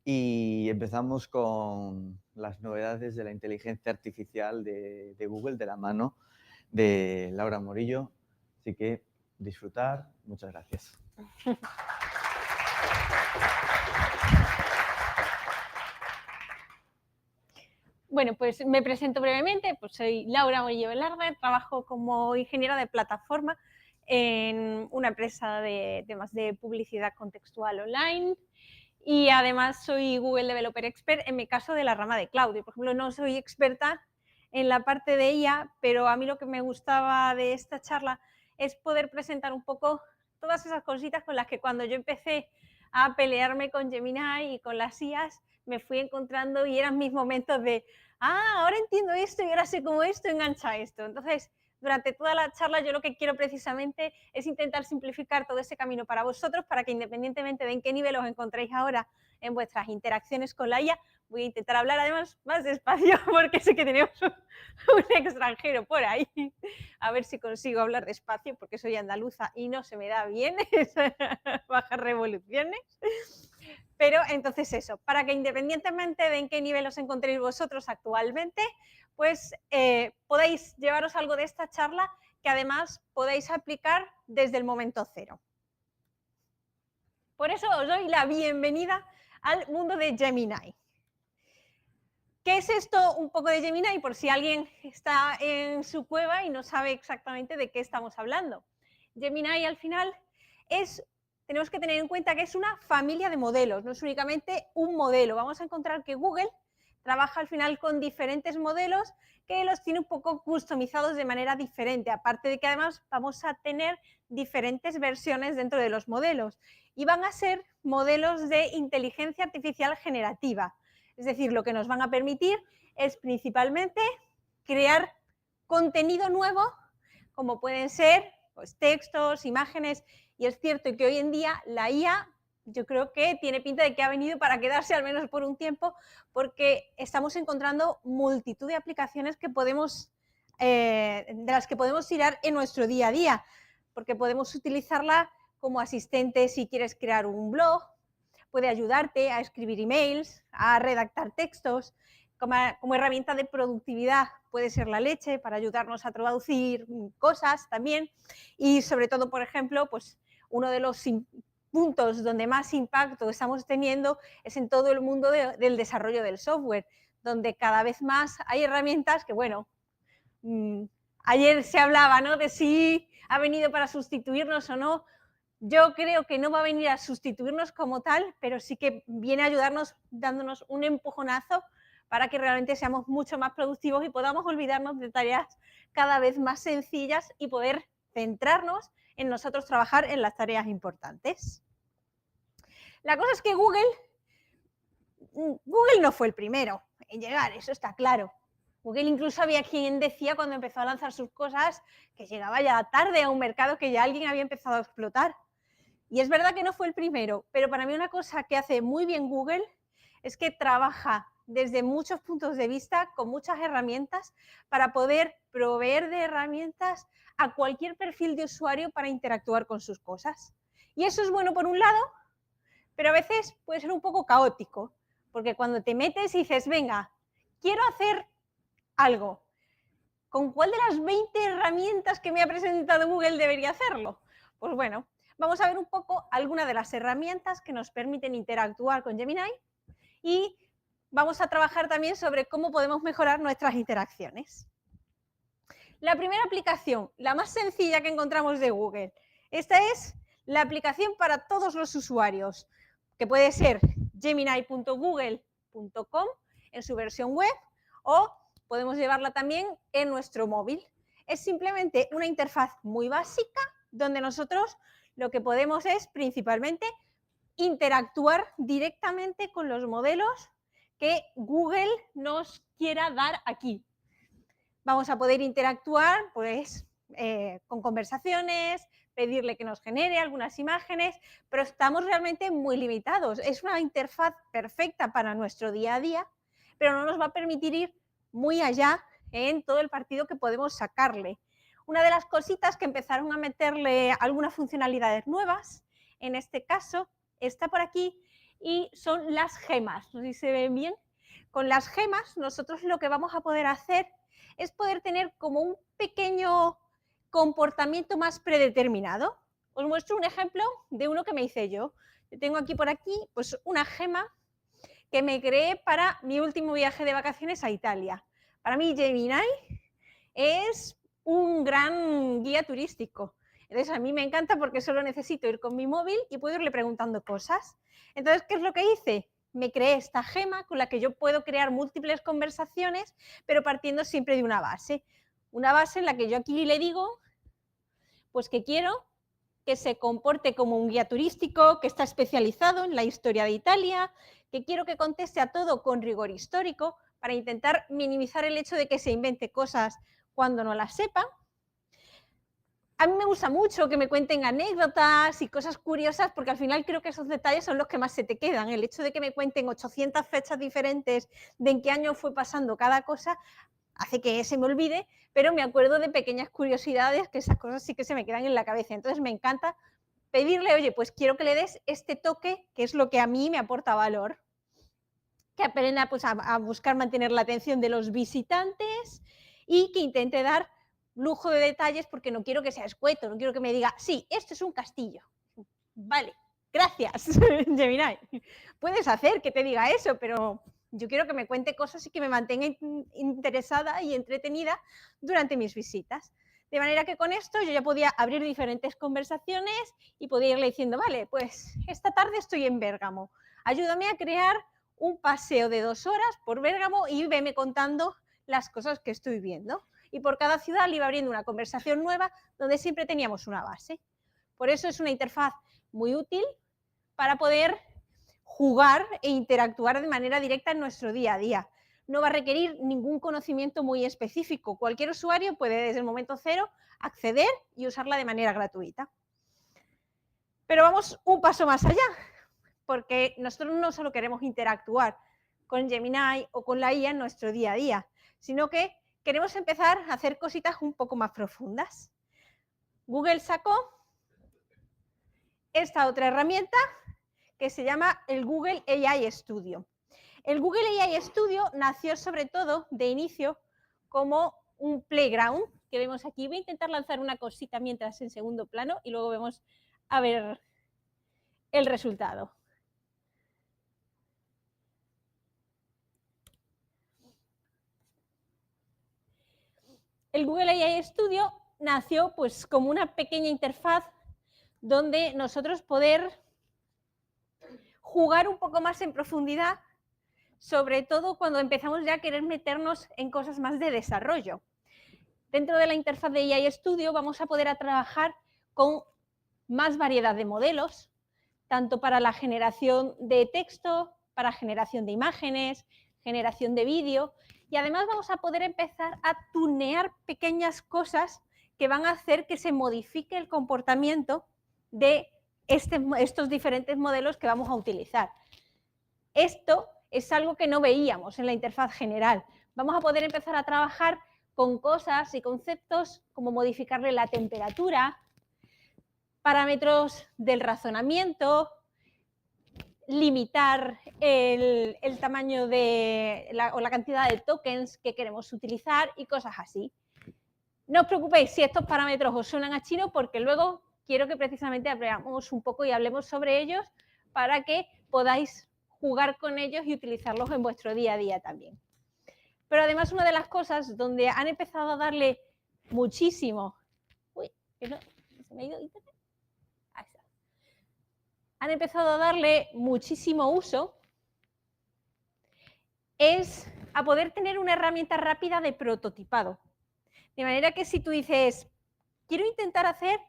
y empezamos con las novedades de la inteligencia artificial de Google de la mano de Laura Morillo. Así que disfrutar. Muchas gracias. Bueno, pues me presento brevemente, pues soy Laura Morillo Velarde, trabajo como ingeniera de plataforma en una empresa de temas de publicidad contextual online y además soy Google Developer Expert, en mi caso de la rama de cloud. Por ejemplo, no soy experta en la parte de IA, pero a mí lo que me gustaba de esta charla es poder presentar un poco todas esas cositas con las que cuando yo empecé a pelearme con Gemini y con las IAs, me fui encontrando y eran mis momentos de, ahora entiendo esto y ahora sé cómo esto engancha esto. Entonces, durante toda la charla yo lo que quiero precisamente es intentar simplificar todo ese camino para vosotros, para que independientemente de en qué nivel os encontréis ahora en vuestras interacciones con la IA, voy a intentar hablar además más despacio porque sé que tenemos un extranjero por ahí. A ver si consigo hablar despacio porque soy andaluza y no se me da bien bajar revoluciones. Pero entonces eso, para que independientemente de en qué nivel os encontréis vosotros actualmente, pues podáis llevaros algo de esta charla que además podéis aplicar desde el momento cero. Por eso os doy la bienvenida al mundo de Gemini. ¿Qué es esto un poco de Gemini? Por si alguien está en su cueva y no sabe exactamente de qué estamos hablando. Gemini al final tenemos que tener en cuenta que es una familia de modelos, no es únicamente un modelo. Vamos a encontrar que Google trabaja al final con diferentes modelos que los tiene un poco customizados de manera diferente, aparte de que además vamos a tener diferentes versiones dentro de los modelos y van a ser modelos de inteligencia artificial generativa. Es decir, lo que nos van a permitir es principalmente crear contenido nuevo, como pueden ser pues, textos, imágenes, y es cierto que hoy en día la IA yo creo que tiene pinta de que ha venido para quedarse al menos por un tiempo, porque estamos encontrando multitud de aplicaciones que de las que podemos tirar en nuestro día a día, porque podemos utilizarla como asistente si quieres crear un blog, puede ayudarte a escribir emails, a redactar textos, como herramienta de productividad puede ser la leche para ayudarnos a traducir cosas también, y sobre todo, por ejemplo, pues uno de los puntos donde más impacto estamos teniendo es en todo el mundo del desarrollo del software, donde cada vez más hay herramientas que, bueno, ayer se hablaba, ¿no?, de si ha venido para sustituirnos o no. Yo creo que no va a venir a sustituirnos como tal, pero sí que viene a ayudarnos dándonos un empujonazo para que realmente seamos mucho más productivos y podamos olvidarnos de tareas cada vez más sencillas y poder centrarnos en nosotros trabajar en las tareas importantes. La cosa es que Google no fue el primero en llegar, eso está claro. Google incluso había quien decía cuando empezó a lanzar sus cosas que llegaba ya tarde a un mercado que ya alguien había empezado a explotar. Y es verdad que no fue el primero, pero para mí una cosa que hace muy bien Google es que trabaja desde muchos puntos de vista, con muchas herramientas, para poder proveer de herramientas a cualquier perfil de usuario para interactuar con sus cosas. Y eso es bueno por un lado, pero a veces puede ser un poco caótico, porque cuando te metes y dices, venga, quiero hacer algo, ¿con cuál de las 20 herramientas que me ha presentado Google debería hacerlo? Pues bueno, vamos a ver un poco algunas de las herramientas que nos permiten interactuar con Gemini y vamos a trabajar también sobre cómo podemos mejorar nuestras interacciones. La primera aplicación, la más sencilla que encontramos de Google, esta es la aplicación para todos los usuarios, que puede ser gemini.google.com en su versión web o podemos llevarla también en nuestro móvil. Es simplemente una interfaz muy básica donde nosotros lo que podemos es principalmente interactuar directamente con los modelos que Google nos quiera dar aquí. Vamos a poder interactuar pues, con conversaciones, pedirle que nos genere algunas imágenes, pero estamos realmente muy limitados. Es una interfaz perfecta para nuestro día a día, pero no nos va a permitir ir muy allá en todo el partido que podemos sacarle. Una de las cositas que empezaron a meterle algunas funcionalidades nuevas, en este caso, está por aquí, y son las gemas. No sé si se ven bien. Con las gemas nosotros lo que vamos a poder hacer es poder tener como un pequeño comportamiento más predeterminado. Os muestro un ejemplo de uno que me hice yo. Tengo aquí por aquí pues una gema que me creé para mi último viaje de vacaciones a Italia. Para mí Gemini es un gran guía turístico. Entonces a mí me encanta porque solo necesito ir con mi móvil y puedo irle preguntando cosas. Entonces, ¿qué es lo que hice? Me creé esta gema con la que yo puedo crear múltiples conversaciones, pero partiendo siempre de una base. Una base en la que yo aquí le digo, pues que quiero que se comporte como un guía turístico, que está especializado en la historia de Italia, que quiero que conteste a todo con rigor histórico para intentar minimizar el hecho de que se invente cosas cuando no las sepa. A mí me gusta mucho que me cuenten anécdotas y cosas curiosas porque al final creo que esos detalles son los que más se te quedan. El hecho de que me cuenten 800 fechas diferentes de en qué año fue pasando cada cosa hace que se me olvide, pero me acuerdo de pequeñas curiosidades que esas cosas sí que se me quedan en la cabeza. Entonces me encanta pedirle, oye, pues quiero que le des este toque, que es lo que a mí me aporta valor. Que aprenda pues, a buscar mantener la atención de los visitantes y que intente dar lujo de detalles porque no quiero que sea escueto, no quiero que me diga, sí, esto es un castillo. Vale, gracias, Gemini. Puedes hacer que te diga eso, pero yo quiero que me cuente cosas y que me mantenga interesada y entretenida durante mis visitas. De manera que con esto yo ya podía abrir diferentes conversaciones y podía irle diciendo, vale, pues esta tarde estoy en Bérgamo, ayúdame a crear un paseo de 2 horas por Bérgamo y veme contando las cosas que estoy viendo. Y por cada ciudad le iba abriendo una conversación nueva donde siempre teníamos una base. Por eso es una interfaz muy útil para poder jugar e interactuar de manera directa en nuestro día a día. No va a requerir ningún conocimiento muy específico. Cualquier usuario puede desde el momento cero acceder y usarla de manera gratuita. Pero vamos un paso más allá, porque nosotros no solo queremos interactuar con Gemini o con la IA en nuestro día a día, sino que queremos empezar a hacer cositas un poco más profundas. Google sacó esta otra herramienta que se llama el Google AI Studio. El Google AI Studio nació sobre todo de inicio como un playground que vemos aquí. Voy a intentar lanzar una cosita mientras en segundo plano y luego vemos a ver el resultado. El Google AI Studio nació pues como una pequeña interfaz donde nosotros poder jugar un poco más en profundidad, sobre todo cuando empezamos ya a querer meternos en cosas más de desarrollo. Dentro de la interfaz de AI Studio vamos a poder trabajar con más variedad de modelos, tanto para la generación de texto, para generación de imágenes, generación de vídeo, y además vamos a poder empezar a tunear pequeñas cosas que van a hacer que se modifique el comportamiento de estos diferentes modelos que vamos a utilizar. Esto es algo que no veíamos en la interfaz general. Vamos a poder empezar a trabajar con cosas y conceptos como modificarle la temperatura, parámetros del razonamiento, limitar el tamaño o la cantidad de tokens que queremos utilizar y cosas así. No os preocupéis si estos parámetros os suenan a chino porque luego quiero que precisamente aprendamos un poco y hablemos sobre ellos para que podáis jugar con ellos y utilizarlos en vuestro día a día también. Pero además una de las cosas donde han empezado a darle muchísimo... Uy, que no, se me ha ido internet. Ahí está. Han empezado a darle muchísimo uso es a poder tener una herramienta rápida de prototipado. De manera que si tú dices, quiero intentar hacer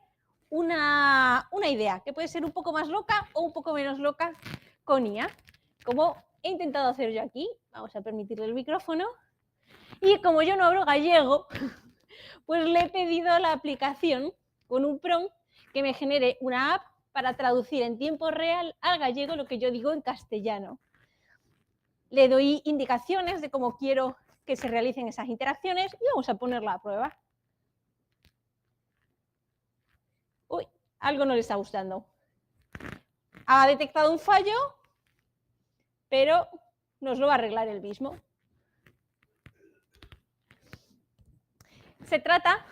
una idea, que puede ser un poco más loca o un poco menos loca con IA, como he intentado hacer yo aquí, vamos a permitirle el micrófono, y como yo no hablo gallego, pues le he pedido a la aplicación con un prompt que me genere una app para traducir en tiempo real al gallego lo que yo digo en castellano. Le doy indicaciones de cómo quiero que se realicen esas interacciones y vamos a ponerla a prueba. Uy, algo no le está gustando. Ha detectado un fallo pero nos lo va a arreglar él mismo. Se trata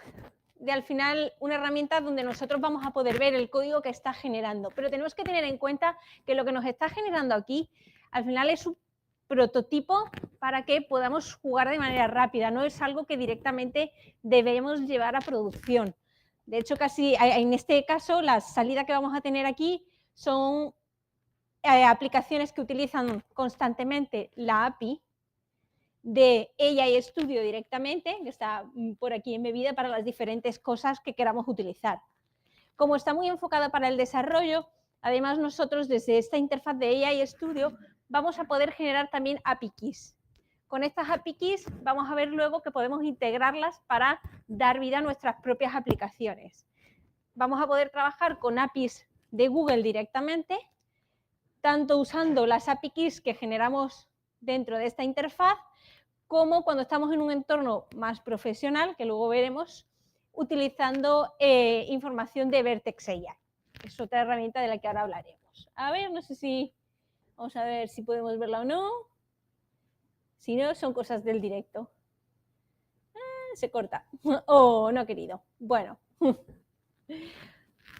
de, al final, una herramienta donde nosotros vamos a poder ver el código que está generando, pero tenemos que tener en cuenta que lo que nos está generando aquí, al final es un prototipo para que podamos jugar de manera rápida, no es algo que directamente debemos llevar a producción. De hecho, casi en este caso, la salida que vamos a tener aquí son aplicaciones que utilizan constantemente la API de AI Studio directamente, que está por aquí embebida para las diferentes cosas que queramos utilizar. Como está muy enfocada para el desarrollo, además nosotros desde esta interfaz de AI Studio vamos a poder generar también API keys. Con estas API keys vamos a ver luego que podemos integrarlas para dar vida a nuestras propias aplicaciones. Vamos a poder trabajar con APIs de Google directamente, tanto usando las API keys que generamos dentro de esta interfaz, como cuando estamos en un entorno más profesional, que luego veremos, utilizando información de Vertex AI. Es otra herramienta de la que ahora hablaremos. A ver, no sé si... Vamos a ver si podemos verla o no. Si no, son cosas del directo. Se corta. Oh, no, querido. Bueno.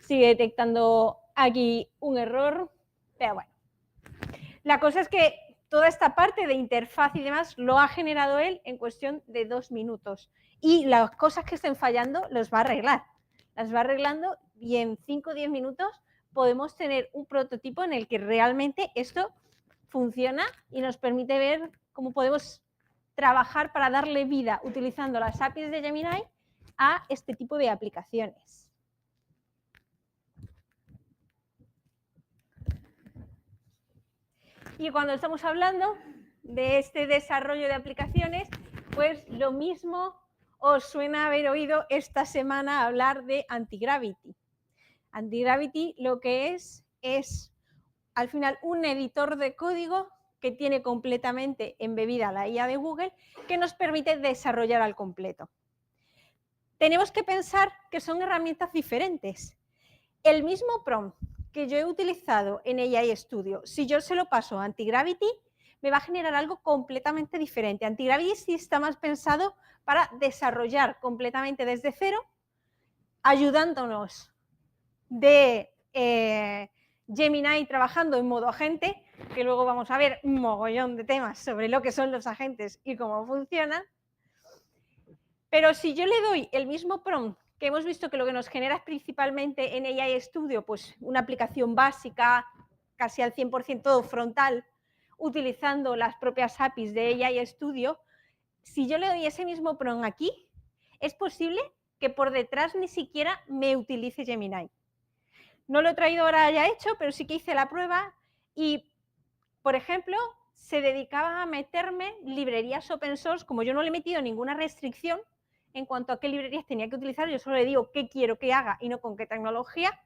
Sigue detectando aquí un error, pero bueno. La cosa es que toda esta parte de interfaz y demás lo ha generado él en cuestión de 2 minutos. Y las cosas que estén fallando los va a arreglar. Las va arreglando y en 5 o 10 minutos podemos tener un prototipo en el que realmente esto funciona y nos permite ver cómo podemos trabajar para darle vida utilizando las APIs de Gemini a este tipo de aplicaciones. Y cuando estamos hablando de este desarrollo de aplicaciones, pues lo mismo os suena haber oído esta semana hablar de Antigravity. Antigravity lo que es al final un editor de código que tiene completamente embebida la IA de Google que nos permite desarrollar al completo. Tenemos que pensar que son herramientas diferentes. El mismo prompt que yo he utilizado en AI Studio, si yo se lo paso a Antigravity, me va a generar algo completamente diferente. Antigravity sí está más pensado para desarrollar completamente desde cero, ayudándonos de Gemini trabajando en modo agente, que luego vamos a ver un mogollón de temas sobre lo que son los agentes y cómo funcionan. Pero si yo le doy el mismo prompt, que hemos visto que lo que nos genera es principalmente en AI Studio, pues una aplicación básica, casi al 100% todo frontal, utilizando las propias APIs de AI Studio, si yo le doy ese mismo prompt aquí, es posible que por detrás ni siquiera me utilice Gemini. No lo he traído ahora ya hecho, pero sí que hice la prueba y, por ejemplo, se dedicaba a meterme librerías open source, como yo no le he metido ninguna restricción en cuanto a qué librerías tenía que utilizar, yo solo le digo qué quiero que haga y no con qué tecnología.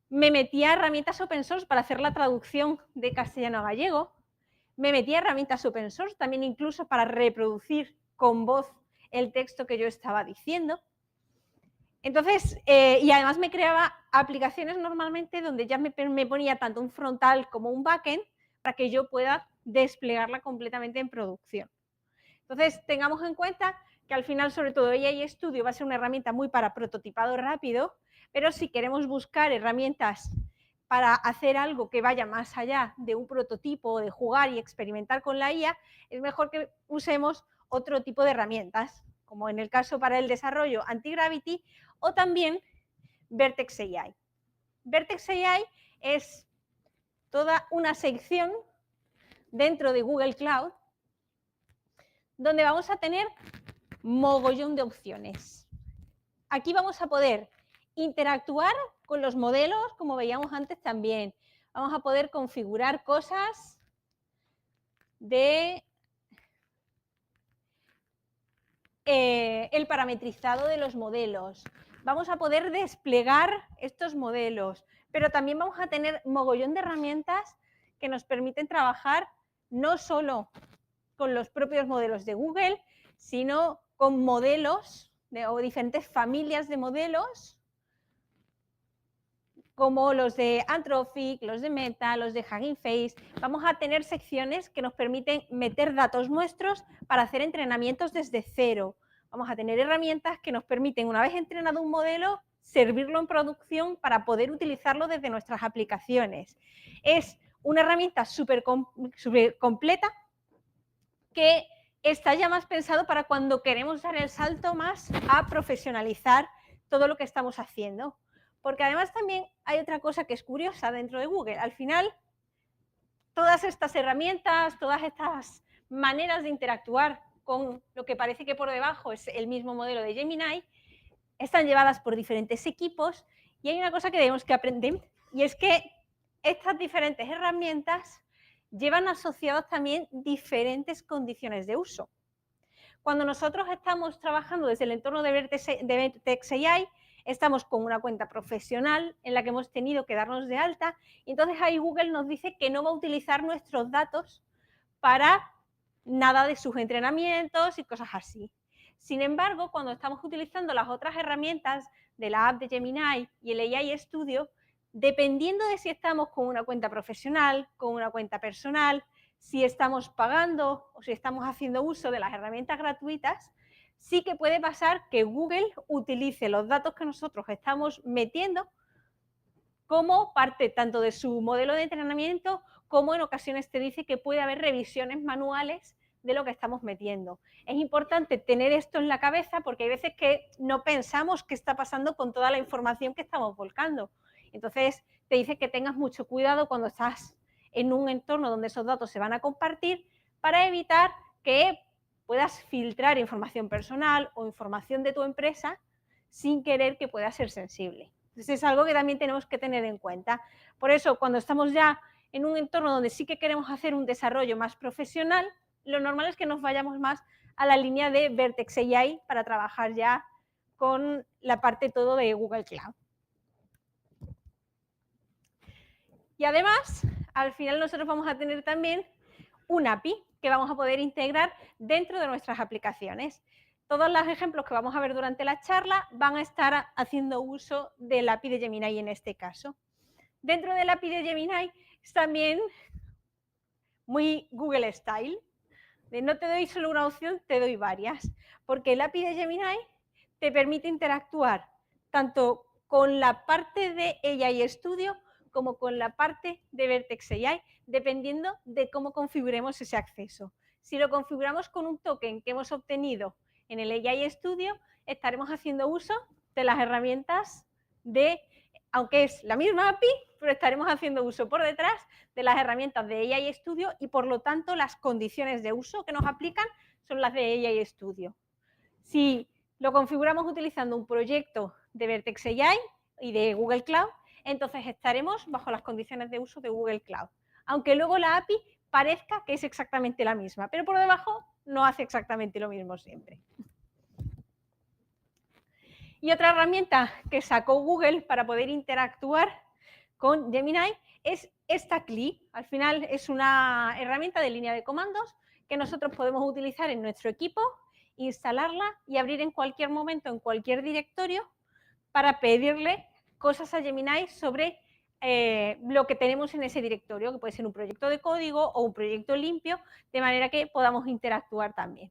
Me metía herramientas open source para hacer la traducción de castellano a gallego. Me metía herramientas open source también incluso para reproducir con voz el texto que yo estaba diciendo. Entonces, y además me creaba aplicaciones normalmente donde ya me ponía tanto un frontal como un backend para que yo pueda desplegarla completamente en producción. Entonces, tengamos en cuenta que al final, sobre todo, AI Studio va a ser una herramienta muy para prototipado rápido, pero si queremos buscar herramientas para hacer algo que vaya más allá de un prototipo, de jugar y experimentar con la IA, es mejor que usemos otro tipo de herramientas, como en el caso para el desarrollo Antigravity o también Vertex AI. Vertex AI es toda una sección dentro de Google Cloud donde vamos a tener mogollón de opciones. Aquí vamos a poder interactuar con los modelos, como veíamos antes también. Vamos a poder configurar cosas de el parametrizado de los modelos. Vamos a poder desplegar estos modelos, pero también vamos a tener mogollón de herramientas que nos permiten trabajar no solo con los propios modelos de Google, sino con modelos o diferentes familias de modelos como los de Anthropic, los de Meta, los de Hugging Face. Vamos a tener secciones que nos permiten meter datos nuestros para hacer entrenamientos desde cero. Vamos a tener herramientas que nos permiten, una vez entrenado un modelo, servirlo en producción para poder utilizarlo desde nuestras aplicaciones. Es una herramienta súper completa que está ya más pensado para cuando queremos dar el salto más a profesionalizar todo lo que estamos haciendo. Porque además también hay otra cosa que es curiosa dentro de Google. Al final, todas estas herramientas, todas estas maneras de interactuar con lo que parece que por debajo es el mismo modelo de Gemini, están llevadas por diferentes equipos y hay una cosa que debemos que aprender y es que estas diferentes herramientas llevan asociadas también diferentes condiciones de uso. Cuando nosotros estamos trabajando desde el entorno de Vertex AI, estamos con una cuenta profesional en la que hemos tenido que darnos de alta y entonces ahí Google nos dice que no va a utilizar nuestros datos para nada de sus entrenamientos y cosas así. Sin embargo, cuando estamos utilizando las otras herramientas de la app de Gemini y el AI Studio, dependiendo de si estamos con una cuenta profesional, con una cuenta personal, si estamos pagando o si estamos haciendo uso de las herramientas gratuitas, sí que puede pasar que Google utilice los datos que nosotros estamos metiendo como parte tanto de su modelo de entrenamiento como en ocasiones te dice que puede haber revisiones manuales de lo que estamos metiendo. Es importante tener esto en la cabeza porque hay veces que no pensamos qué está pasando con toda la información que estamos volcando. Entonces te dice que tengas mucho cuidado cuando estás en un entorno donde esos datos se van a compartir para evitar que puedas filtrar información personal o información de tu empresa sin querer que pueda ser sensible. Entonces es algo que también tenemos que tener en cuenta. Por eso, cuando estamos ya en un entorno donde sí que queremos hacer un desarrollo más profesional, lo normal es que nos vayamos más a la línea de Vertex AI para trabajar ya con la parte todo de Google Cloud. Y además, al final nosotros vamos a tener también un API que vamos a poder integrar dentro de nuestras aplicaciones. Todos los ejemplos que vamos a ver durante la charla van a estar haciendo uso del API de Gemini en este caso. Dentro del API de Gemini es también muy Google Style. De no te doy solo una opción, te doy varias. Porque el API de Gemini te permite interactuar tanto con la parte de AI Studio como con la parte de Vertex AI, dependiendo de cómo configuremos ese acceso. Si lo configuramos con un token que hemos obtenido en el AI Studio, estaremos haciendo uso de las herramientas de, aunque es la misma API, pero estaremos haciendo uso por detrás de las herramientas de AI Studio y por lo tanto las condiciones de uso que nos aplican son las de AI Studio. Si lo configuramos utilizando un proyecto de Vertex AI y de Google Cloud, entonces estaremos bajo las condiciones de uso de Google Cloud. Aunque luego la API parezca que es exactamente la misma, pero por debajo no hace exactamente lo mismo siempre. Y otra herramienta que sacó Google para poder interactuar con Gemini es esta CLI. Al final es una herramienta de línea de comandos que nosotros podemos utilizar en nuestro equipo, instalarla y abrir en cualquier momento, en cualquier directorio, para pedirle cosas a Gemini sobre lo que tenemos en ese directorio, que puede ser un proyecto de código o un proyecto limpio, de manera que podamos interactuar también.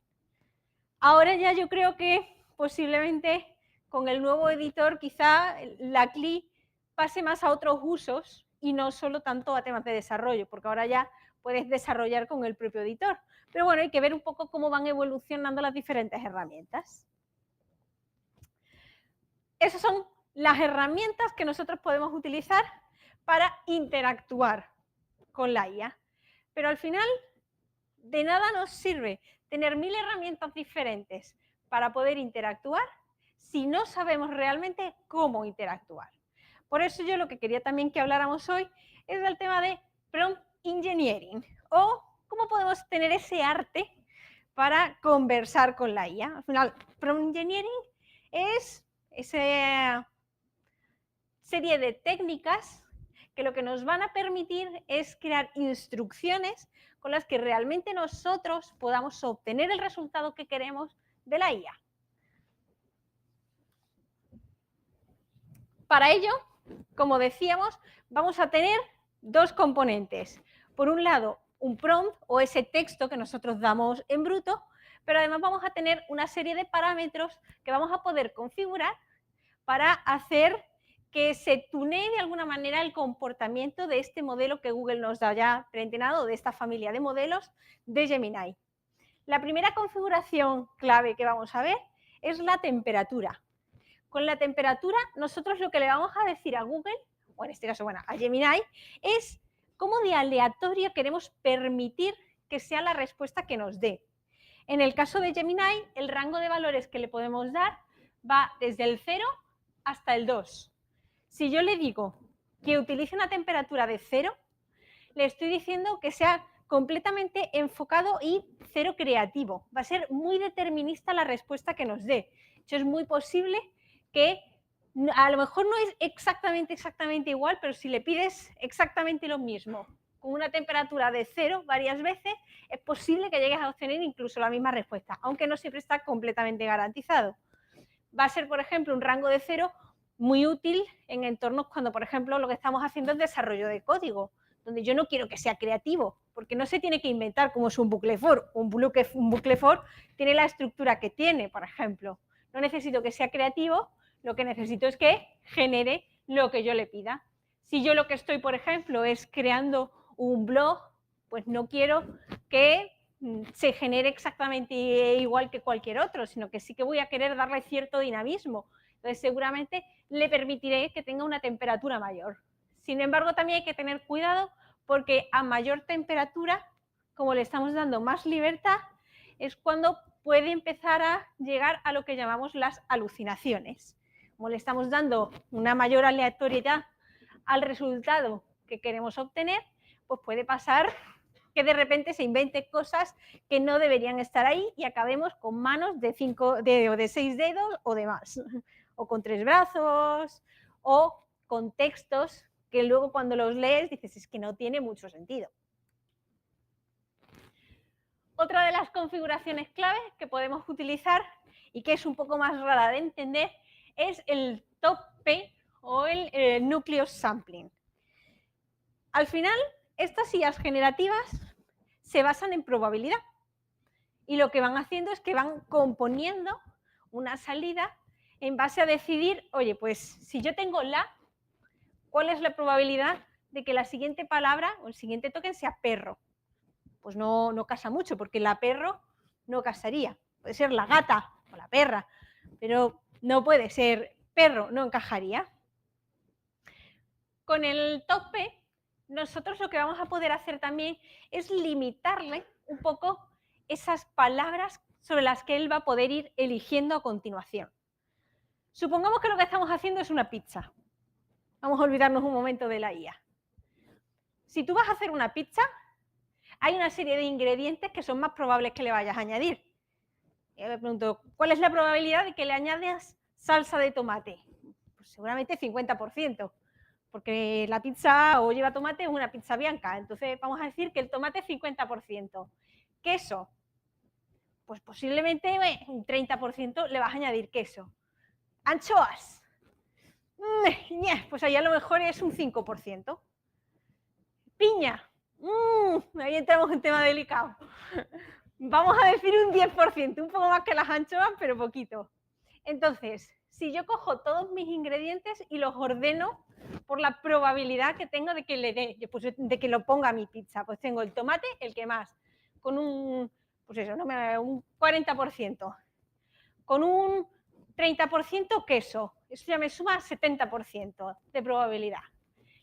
Ahora ya yo creo que posiblemente con el nuevo editor quizá la CLI pase más a otros usos y no solo tanto a temas de desarrollo, porque ahora ya puedes desarrollar con el propio editor. Pero bueno, hay que ver un poco cómo van evolucionando las diferentes herramientas. Esas son las herramientas que nosotros podemos utilizar para interactuar con la IA. Pero al final, de nada nos sirve tener 1000 herramientas diferentes para poder interactuar si no sabemos realmente cómo interactuar. Por eso yo lo que quería también que habláramos hoy es del tema de prompt engineering o cómo podemos tener ese arte para conversar con la IA. Al final, prompt engineering es esa serie de técnicas que lo que nos van a permitir es crear instrucciones con las que realmente nosotros podamos obtener el resultado que queremos de la IA. Para ello, como decíamos, vamos a tener dos componentes. Por un lado, un prompt o ese texto que nosotros damos en bruto, pero además vamos a tener una serie de parámetros que vamos a poder configurar para hacer que se tunee de alguna manera el comportamiento de este modelo que Google nos da ya preentrenado, de esta familia de modelos de Gemini. La primera configuración clave que vamos a ver es la temperatura. Con la temperatura, nosotros lo que le vamos a decir a Google, o en este caso, bueno, a Gemini, es cómo de aleatorio queremos permitir que sea la respuesta que nos dé. En el caso de Gemini, el rango de valores que le podemos dar va desde el 0 hasta el 2. Si yo le digo que utilice una temperatura de 0, le estoy diciendo que sea completamente enfocado y cero creativo. Va a ser muy determinista la respuesta que nos dé. De hecho, es muy posible que a lo mejor no es exactamente igual, pero si le pides exactamente lo mismo, con una temperatura de 0 varias veces, es posible que llegues a obtener incluso la misma respuesta, aunque no siempre está completamente garantizado. Va a ser, por ejemplo, un rango de 0 muy útil en entornos cuando, por ejemplo, lo que estamos haciendo es desarrollo de código, donde yo no quiero que sea creativo, porque no se tiene que inventar como es un bucle for. Un bucle for tiene la estructura que tiene, por ejemplo. No necesito que sea creativo, lo que necesito es que genere lo que yo le pida. Si yo lo que estoy, por ejemplo, es creando un blog, pues no quiero que se genere exactamente igual que cualquier otro, sino que sí que voy a querer darle cierto dinamismo. Entonces, seguramente le permitiré que tenga una temperatura mayor. Sin embargo, también hay que tener cuidado porque a mayor temperatura, como le estamos dando más libertad, es cuando puede empezar a llegar a lo que llamamos las alucinaciones. Como le estamos dando una mayor aleatoriedad al resultado que queremos obtener, pues puede pasar que de repente se invente cosas que no deberían estar ahí y acabemos con manos de 6 dedos o de más, o con 3 brazos, o con textos que luego cuando los lees dices es que no tiene mucho sentido. Otra de las configuraciones claves que podemos utilizar y que es un poco más rara de entender es el top P o el nucleus sampling. Al final, estas IAs generativas se basan en probabilidad y lo que van haciendo es que van componiendo una salida en base a decidir, oye, pues si yo tengo la, ¿cuál es la probabilidad de que la siguiente palabra o el siguiente token sea perro? Pues no casa mucho, porque la perro no casaría. Puede ser la gata o la perra, pero no puede ser perro, no encajaría. Con el top P, nosotros lo que vamos a poder hacer también es limitarle un poco esas palabras sobre las que él va a poder ir eligiendo a continuación. Supongamos que lo que estamos haciendo es una pizza. Vamos a olvidarnos un momento de la IA. Si tú vas a hacer una pizza, hay una serie de ingredientes que son más probables que le vayas a añadir. Y me pregunto, ¿cuál es la probabilidad de que le añadas salsa de tomate? Pues seguramente 50%, porque la pizza o lleva tomate o una pizza bianca. Entonces vamos a decir que el tomate es 50%. Queso, pues posiblemente un 30% le vas a añadir queso. Anchoas, pues ahí a lo mejor es un 5%. Piña, ahí entramos en tema delicado. Vamos a decir un 10%, un poco más que las anchoas, pero poquito. Entonces, si yo cojo todos mis ingredientes y los ordeno por la probabilidad que tengo de que le dé, pues de que lo ponga a mi pizza, pues tengo el tomate, el que más, con un, pues eso, un 40%, con un 30% queso, eso ya me suma 70% de probabilidad.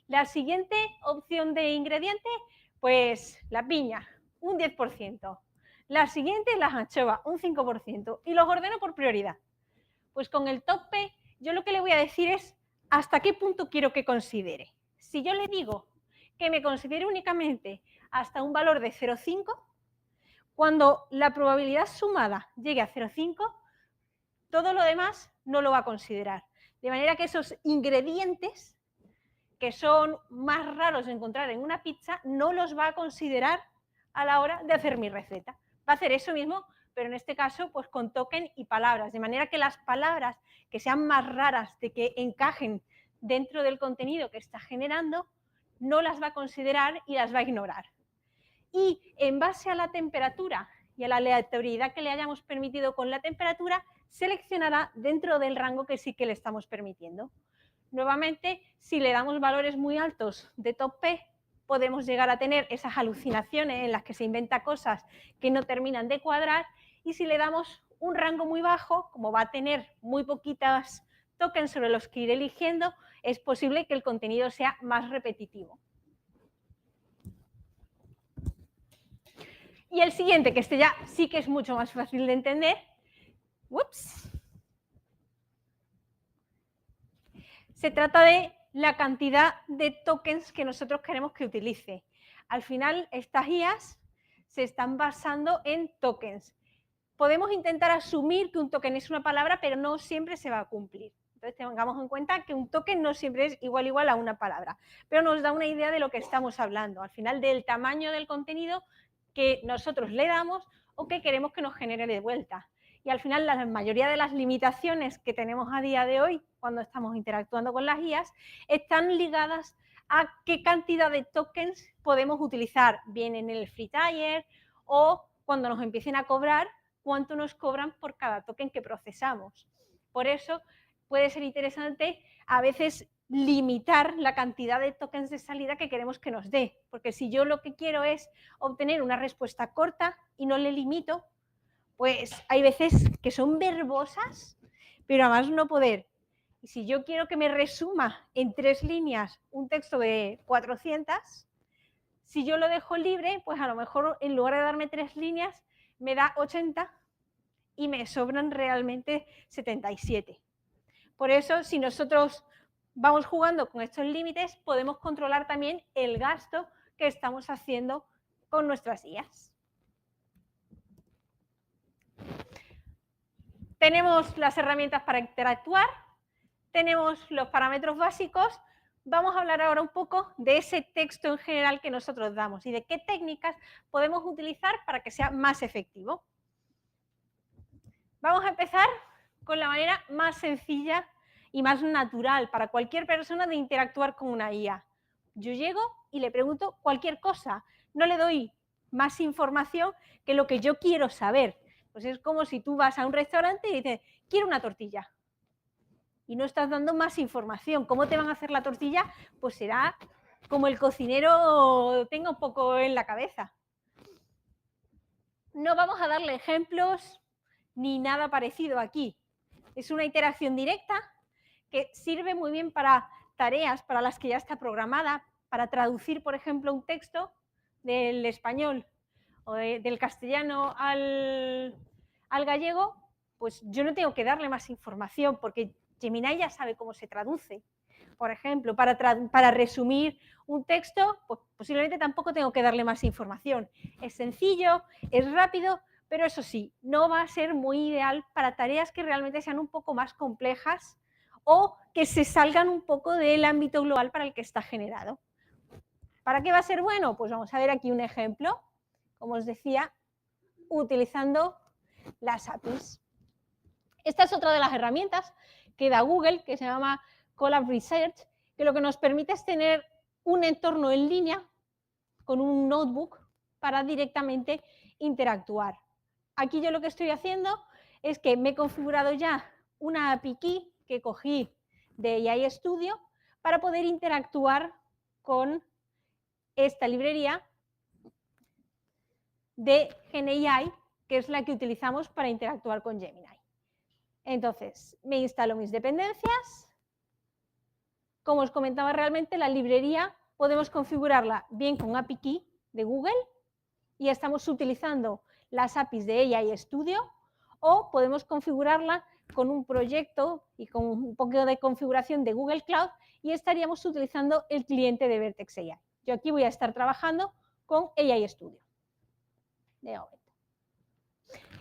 La siguiente opción de ingrediente, pues la piña, un 10%. La siguiente, las anchoas, un 5%. Y los ordeno por prioridad. Pues con el top P, yo lo que le voy a decir es hasta qué punto quiero que considere. Si yo le digo que me considere únicamente hasta un valor de 0,5, cuando la probabilidad sumada llegue a 0,5, todo lo demás no lo va a considerar. De manera que esos ingredientes que son más raros de encontrar en una pizza, no los va a considerar a la hora de hacer mi receta. Va a hacer eso mismo, pero en este caso pues con token y palabras, de manera que las palabras que sean más raras de que encajen dentro del contenido que está generando, no las va a considerar y las va a ignorar. Y en base a la temperatura y a la aleatoriedad que le hayamos permitido con la temperatura, seleccionará dentro del rango que sí que le estamos permitiendo. Nuevamente, si le damos valores muy altos de top P, podemos llegar a tener esas alucinaciones en las que se inventa cosas que no terminan de cuadrar, y si le damos un rango muy bajo, como va a tener muy poquitas tokens sobre los que ir eligiendo, es posible que el contenido sea más repetitivo. Y el siguiente, que este ya sí que es mucho más fácil de entender. Ups. Se trata de la cantidad de tokens que nosotros queremos que utilice. Al final, estas guías se están basando en tokens. Podemos intentar asumir que un token es una palabra, pero no siempre se va a cumplir. Entonces, tengamos en cuenta que un token no siempre es igual a una palabra, pero nos da una idea de lo que estamos hablando, al final del tamaño del contenido que nosotros le damos o que queremos que nos genere de vuelta. Y al final la mayoría de las limitaciones que tenemos a día de hoy cuando estamos interactuando con las guías están ligadas a qué cantidad de tokens podemos utilizar, bien en el free tier o cuando nos empiecen a cobrar, cuánto nos cobran por cada token que procesamos. Por eso puede ser interesante a veces limitar la cantidad de tokens de salida que queremos que nos dé, porque si yo lo que quiero es obtener una respuesta corta y no le limito, pues hay veces que son verbosas, pero a más no poder. Y si yo quiero que me resuma en 3 líneas un texto de 400, si yo lo dejo libre, pues a lo mejor en lugar de darme 3 líneas, me da 80 y me sobran realmente 77. Por eso, si nosotros vamos jugando con estos límites, podemos controlar también el gasto que estamos haciendo con nuestras guías. Tenemos las herramientas para interactuar, tenemos los parámetros básicos. Vamos a hablar ahora un poco de ese texto en general que nosotros damos y de qué técnicas podemos utilizar para que sea más efectivo. Vamos a empezar con la manera más sencilla y más natural para cualquier persona de interactuar con una IA. Yo llego y le pregunto cualquier cosa, no le doy más información que lo que yo quiero saber. Pues es como si tú vas a un restaurante y dices, quiero una tortilla. Y no estás dando más información. ¿Cómo te van a hacer la tortilla? Pues será como el cocinero tenga un poco en la cabeza. No vamos a darle ejemplos ni nada parecido aquí. Es una interacción directa que sirve muy bien para tareas para las que ya está programada, para traducir, por ejemplo, un texto del español o del castellano al gallego, pues yo no tengo que darle más información porque Gemini ya sabe cómo se traduce. Por ejemplo, para resumir un texto, pues posiblemente tampoco tengo que darle más información. Es sencillo, es rápido, pero eso sí, no va a ser muy ideal para tareas que realmente sean un poco más complejas o que se salgan un poco del ámbito global para el que está generado. ¿Para qué va a ser bueno? Pues vamos a ver aquí un ejemplo, como os decía, utilizando las APIs. Esta es otra de las herramientas que da Google, que se llama Colab Research, que lo que nos permite es tener un entorno en línea con un notebook para directamente interactuar. Aquí yo lo que estoy haciendo es que me he configurado ya una API key que cogí de AI Studio para poder interactuar con esta librería de GenAI, que es la que utilizamos para interactuar con Gemini. Entonces, me instalo mis dependencias. Como os comentaba, realmente la librería podemos configurarla bien con API Key de Google y estamos utilizando las APIs de AI Studio, o podemos configurarla con un proyecto y con un poco de configuración de Google Cloud y estaríamos utilizando el cliente de Vertex AI. Yo aquí voy a estar trabajando con AI Studio. De momento.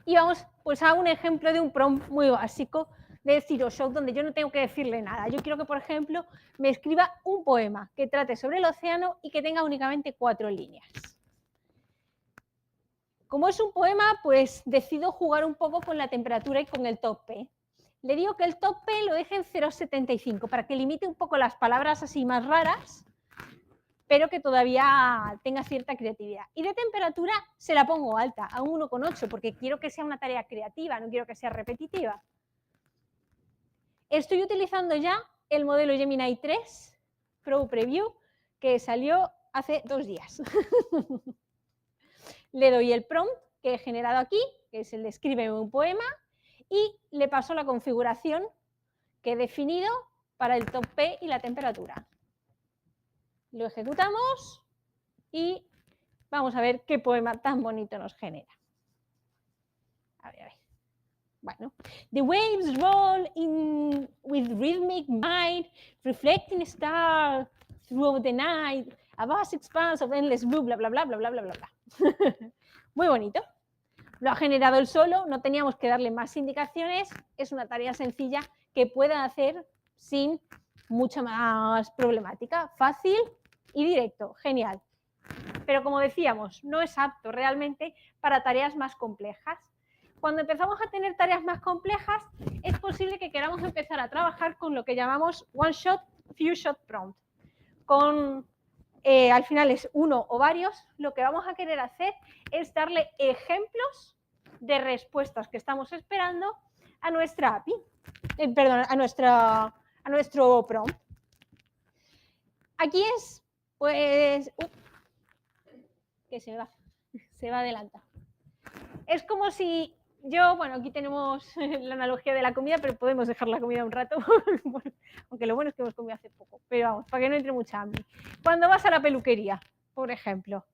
Y vamos pues a un ejemplo de un prompt muy básico de Zero Shot, donde yo no tengo que decirle nada. Yo quiero que, por ejemplo, me escriba un poema que trate sobre el océano y que tenga únicamente 4 líneas. Como es un poema, pues decido jugar un poco con la temperatura y con el top P. le digo que el top P lo deje en 0,75 para que limite un poco las palabras así más raras, pero que todavía tenga cierta creatividad. Y de temperatura se la pongo alta, a un 1,8, porque quiero que sea una tarea creativa, no quiero que sea repetitiva. Estoy utilizando ya el modelo Gemini 3 Pro Preview, que salió hace 2 días. Le doy el prompt que he generado aquí, que es el de escríbeme un poema, y le paso la configuración que he definido para el top P y la temperatura. Lo ejecutamos y vamos a ver qué poema tan bonito nos genera. A ver, a ver. Bueno, the waves roll in with rhythmic might, reflecting stars through the night, a vast expanse of endless blue, bla, bla, bla, bla, bla, bla, bla. Muy bonito. Lo ha generado él solo, no teníamos que darle más indicaciones, es una tarea sencilla que pueden hacer sin mucha más problemática, fácil y directo, genial. Pero como decíamos, no es apto realmente para tareas más complejas. Cuando empezamos a tener tareas más complejas, es posible que queramos empezar a trabajar con lo que llamamos one shot, few shot prompt. Con al final es uno o varios, lo que vamos a querer hacer es darle ejemplos de respuestas que estamos esperando a nuestra API, perdón, a nuestro prompt. Aquí es, pues, que se va adelanta. Es como si yo, bueno, aquí tenemos la analogía de la comida, pero podemos dejar la comida un rato, aunque lo bueno es que hemos comido hace poco, pero vamos, para que no entre mucha hambre. Cuando vas a la peluquería, por ejemplo,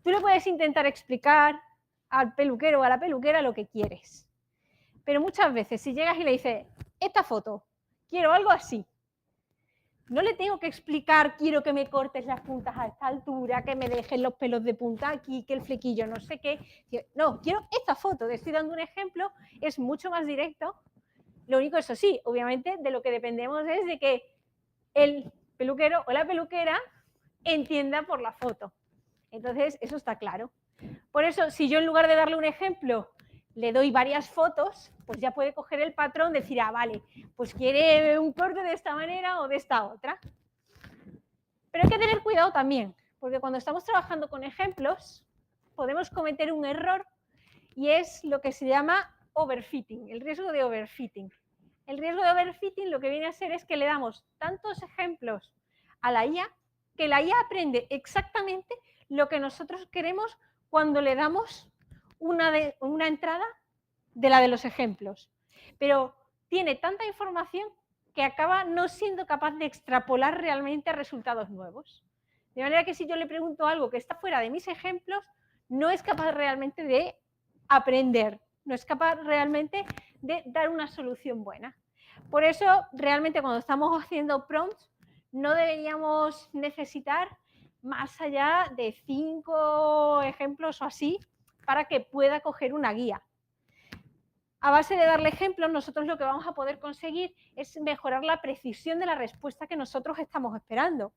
tú le puedes intentar explicar al peluquero o a la peluquera lo que quieres, pero muchas veces si llegas y le dices, esta foto, quiero algo así, no le tengo que explicar, quiero que me cortes las puntas a esta altura, que me dejes los pelos de punta aquí, que el flequillo no sé qué. No, quiero esta foto, te estoy dando un ejemplo, es mucho más directo. Lo único, eso sí, obviamente, de lo que dependemos es de que el peluquero o la peluquera entienda por la foto. Entonces, eso está claro. Por eso, si yo en lugar de darle un ejemplo, le doy varias fotos, pues ya puede coger el patrón, decir, ah, vale, pues quiere un corte de esta manera o de esta otra. Pero hay que tener cuidado también, porque cuando estamos trabajando con ejemplos, podemos cometer un error y es lo que se llama overfitting, el riesgo de overfitting. El riesgo de overfitting lo que viene a ser es que le damos tantos ejemplos a la IA que la IA aprende exactamente lo que nosotros queremos cuando le damos una entrada de la de los ejemplos. Pero tiene tanta información que acaba no siendo capaz de extrapolar realmente a resultados nuevos. De manera que si yo le pregunto algo que está fuera de mis ejemplos, no es capaz realmente de aprender, no es capaz realmente de dar una solución buena. Por eso, realmente cuando estamos haciendo prompts, no deberíamos necesitar más allá de 5 ejemplos o así para que pueda coger una guía. A base de darle ejemplos, nosotros lo que vamos a poder conseguir es mejorar la precisión de la respuesta que nosotros estamos esperando.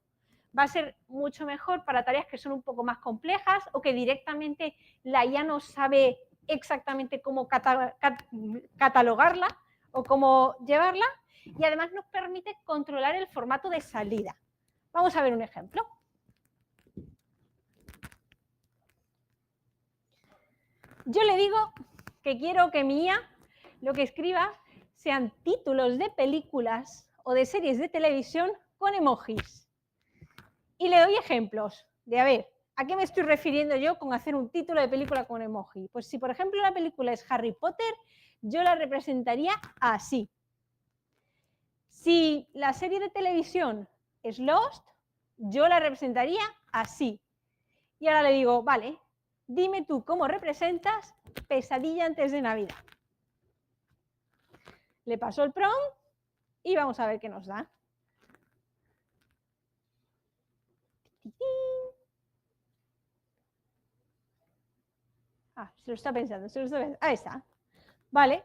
Va a ser mucho mejor para tareas que son un poco más complejas o que directamente la IA no sabe exactamente cómo catalogarla o cómo llevarla, y además nos permite controlar el formato de salida. Vamos a ver un ejemplo. Yo le digo que quiero que mi IA lo que escriba sean títulos de películas o de series de televisión con emojis. Y le doy ejemplos de, a ver, ¿a qué me estoy refiriendo yo con hacer un título de película con emoji? Pues si, por ejemplo, la película es Harry Potter, yo la representaría así. Si la serie de televisión es Lost, yo la representaría así. Y ahora le digo, vale, dime tú cómo representas Pesadilla antes de Navidad. Le paso el prompt y vamos a ver qué nos da. Ah, se lo está pensando, Ahí está. Vale,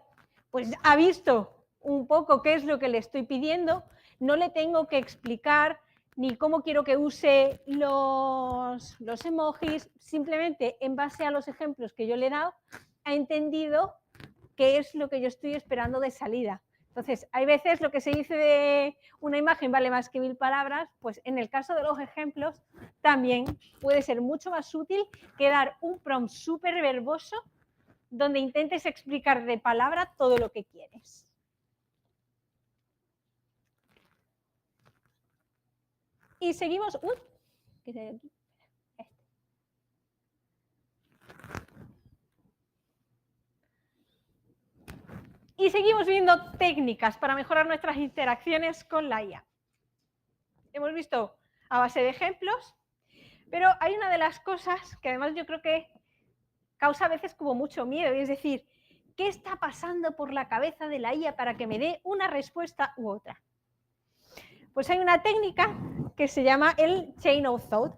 pues ha visto un poco qué es lo que le estoy pidiendo. No le tengo que explicar ni cómo quiero que use los emojis. Simplemente, en base a los ejemplos que yo le he dado, ha entendido qué es lo que yo estoy esperando de salida. Entonces, hay veces lo que se dice de una imagen vale más que 1000 palabras, pues en el caso de los ejemplos también puede ser mucho más útil que dar un prompt súper verboso donde intentes explicar de palabra todo lo que quieres. Y seguimos... Uy, ¿qué hay aquí? Y seguimos viendo técnicas para mejorar nuestras interacciones con la IA. Hemos visto a base de ejemplos, pero hay una de las cosas que además yo creo que causa a veces como mucho miedo, y es decir, ¿qué está pasando por la cabeza de la IA para que me dé una respuesta u otra? Pues hay una técnica que se llama el Chain of Thought.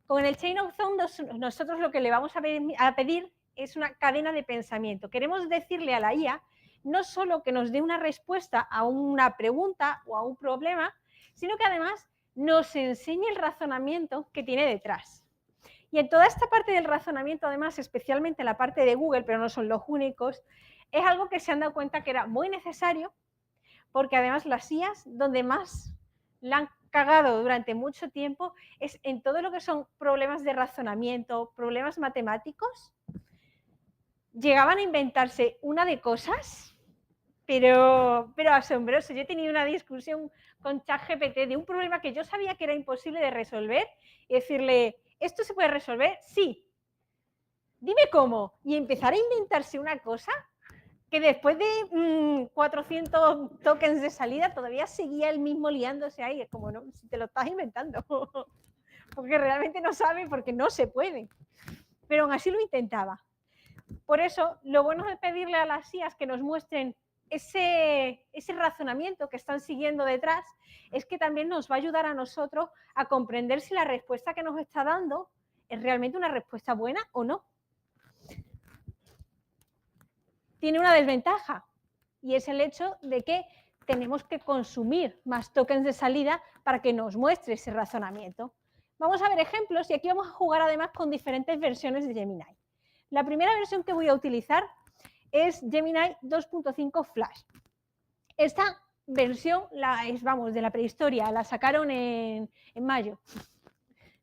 Con el Chain of Thought nosotros lo que le vamos a pedir es una cadena de pensamiento. Queremos decirle a la IA no solo que nos dé una respuesta a una pregunta o a un problema, sino que además nos enseñe el razonamiento que tiene detrás. Y en toda esta parte del razonamiento, además, especialmente la parte de Google, pero no son los únicos, es algo que se han dado cuenta que era muy necesario, porque además las IAs, donde más la han cagado durante mucho tiempo, es en todo lo que son problemas de razonamiento, problemas matemáticos. Llegaban a inventarse una de cosas, pero asombroso. Yo he tenido una discusión con ChatGPT de un problema que yo sabía que era imposible de resolver y decirle, ¿esto se puede resolver? Sí. Dime cómo. Y empezar a inventarse una cosa que después de 400 tokens de salida todavía seguía el mismo liándose ahí. Es como, no, si te lo estás inventando. Porque realmente no sabe, porque no se puede. Pero aún así lo intentaba. Por eso, lo bueno de pedirle a las IAs que nos muestren ese razonamiento que están siguiendo detrás es que también nos va a ayudar a nosotros a comprender si la respuesta que nos está dando es realmente una respuesta buena o no. Tiene una desventaja y es el hecho de que tenemos que consumir más tokens de salida para que nos muestre ese razonamiento. Vamos a ver ejemplos y aquí vamos a jugar además con diferentes versiones de Gemini. La primera versión que voy a utilizar es Gemini 2.5 Flash. Esta versión vamos, de la prehistoria, la sacaron en mayo.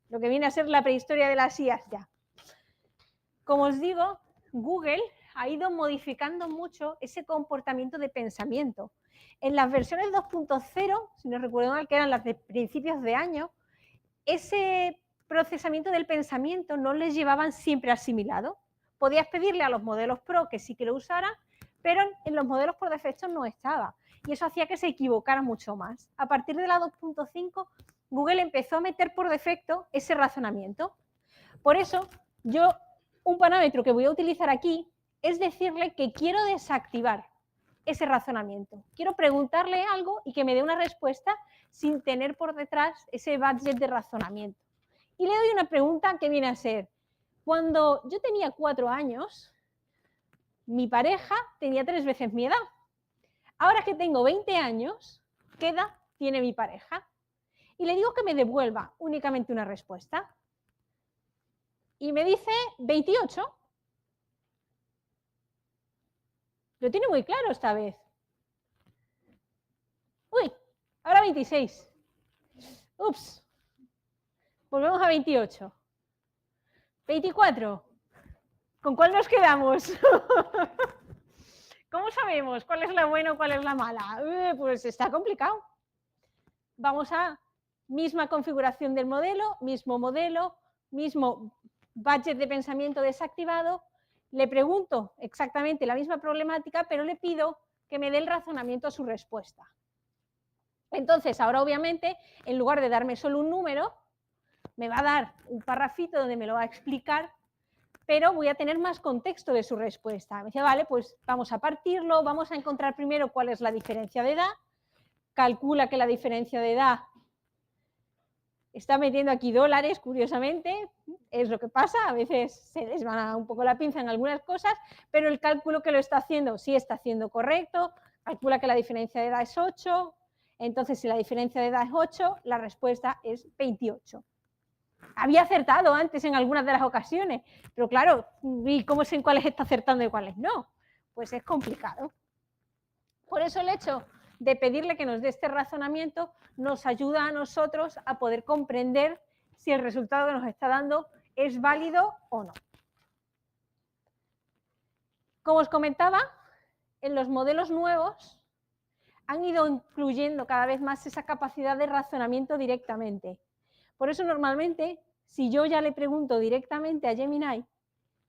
Lo que viene a ser la prehistoria de las IAs ya. Como os digo, Google ha ido modificando mucho ese comportamiento de pensamiento. En las versiones 2.0, si no recuerdo mal, que eran las de principios de año, ese procesamiento del pensamiento no les llevaban siempre asimilado. Podías pedirle a los modelos Pro que sí que lo usaran, pero en los modelos por defecto no estaba. Y eso hacía que se equivocara mucho más. A partir de la 2.5, Google empezó a meter por defecto ese razonamiento. Por eso, un parámetro que voy a utilizar aquí es decirle que quiero desactivar ese razonamiento. Quiero preguntarle algo y que me dé una respuesta sin tener por detrás ese budget de razonamiento. Y le doy una pregunta que viene a ser, cuando yo tenía 4 años, mi pareja tenía 3 veces mi edad. Ahora que tengo 20 años, ¿qué edad tiene mi pareja? Y le digo que me devuelva únicamente una respuesta. Y me dice 28. Lo tiene muy claro esta vez. Uy, ahora 26. Ups. Volvemos a 28. 24. ¿Con cuál nos quedamos? ¿Cómo sabemos cuál es la buena o cuál es la mala? Pues está complicado. Vamos a misma configuración del modelo, mismo budget de pensamiento desactivado. Le pregunto exactamente la misma problemática, pero le pido que me dé el razonamiento a su respuesta. Entonces, ahora obviamente, en lugar de darme solo un número, me va a dar un parrafito donde me lo va a explicar, pero voy a tener más contexto de su respuesta. Me dice, vale, pues vamos a partirlo, vamos a encontrar primero cuál es la diferencia de edad. Calcula que la diferencia de edad está metiendo aquí dólares, curiosamente, es lo que pasa, a veces se les va un poco la pinza en algunas cosas, pero el cálculo que lo está haciendo sí está haciendo correcto, calcula que la diferencia de edad es 8, entonces si la diferencia de edad es 8, la respuesta es 28. Había acertado antes en algunas de las ocasiones, pero claro, ¿y cómo sé en cuáles está acertando y cuáles no? Pues es complicado. Por eso el hecho de pedirle que nos dé este razonamiento nos ayuda a nosotros a poder comprender si el resultado que nos está dando es válido o no. Como os comentaba, en los modelos nuevos han ido incluyendo cada vez más esa capacidad de razonamiento directamente. Por eso normalmente, si yo ya le pregunto directamente a Gemini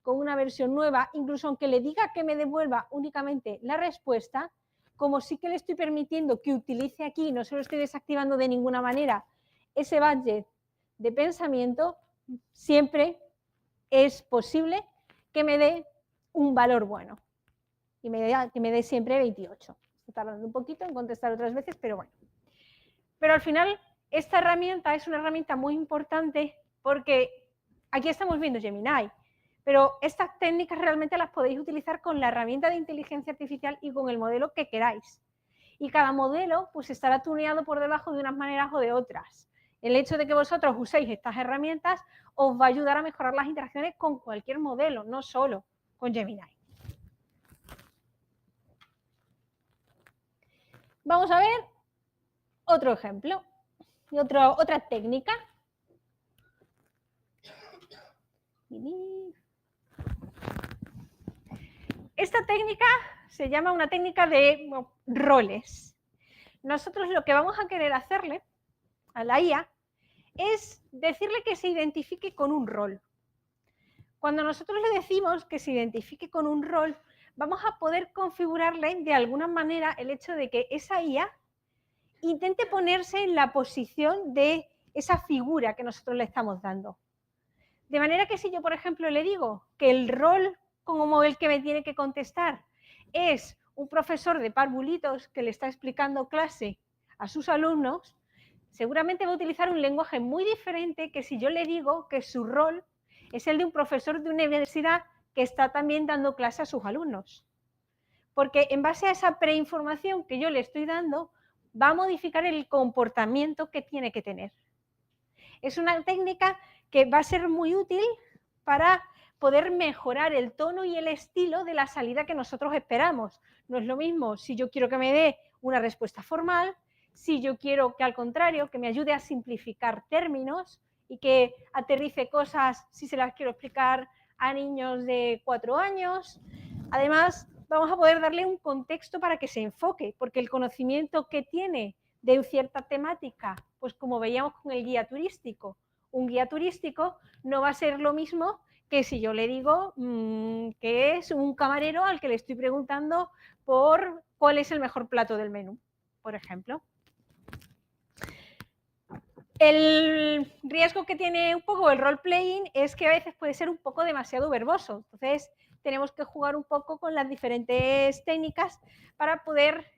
con una versión nueva, incluso aunque le diga que me devuelva únicamente la respuesta, como sí que le estoy permitiendo que utilice aquí, no se lo estoy desactivando de ninguna manera, ese budget de pensamiento, siempre es posible que me dé un valor bueno. Y que me dé siempre 28. Está tardando un poquito en contestar otras veces, pero bueno. Pero al final, esta herramienta es una herramienta muy importante porque aquí estamos viendo Gemini, pero estas técnicas realmente las podéis utilizar con la herramienta de inteligencia artificial y con el modelo que queráis. Y cada modelo pues estará tuneado por debajo de unas maneras o de otras. El hecho de que vosotros uséis estas herramientas os va a ayudar a mejorar las interacciones con cualquier modelo, no solo con Gemini. Vamos a ver otro ejemplo y otra técnica. Esta técnica se llama una técnica de roles. Nosotros lo que vamos a querer hacerle a la IA es decirle que se identifique con un rol. Cuando nosotros le decimos que se identifique con un rol, vamos a poder configurarle de alguna manera el hecho de que esa IA intente ponerse en la posición de esa figura que nosotros le estamos dando. De manera que si yo, por ejemplo, le digo que el rol como el que me tiene que contestar es un profesor de parvulitos que le está explicando clase a sus alumnos, seguramente va a utilizar un lenguaje muy diferente que si yo le digo que su rol es el de un profesor de universidad que está también dando clase a sus alumnos. Porque en base a esa preinformación que yo le estoy dando, va a modificar el comportamiento que tiene que tener. Es una técnica que va a ser muy útil para poder mejorar el tono y el estilo de la salida que nosotros esperamos. No es lo mismo si yo quiero que me dé una respuesta formal, si yo quiero que al contrario, que me ayude a simplificar términos y que aterrice cosas si se las quiero explicar a niños de 4 años. Además, vamos a poder darle un contexto para que se enfoque, porque el conocimiento que tiene de cierta temática, pues como veíamos con el guía turístico, un guía turístico no va a ser lo mismo que si yo le digo que es un camarero al que le estoy preguntando por cuál es el mejor plato del menú, por ejemplo. El riesgo que tiene un poco el role-playing es que a veces puede ser un poco demasiado verboso, entonces tenemos que jugar un poco con las diferentes técnicas para poder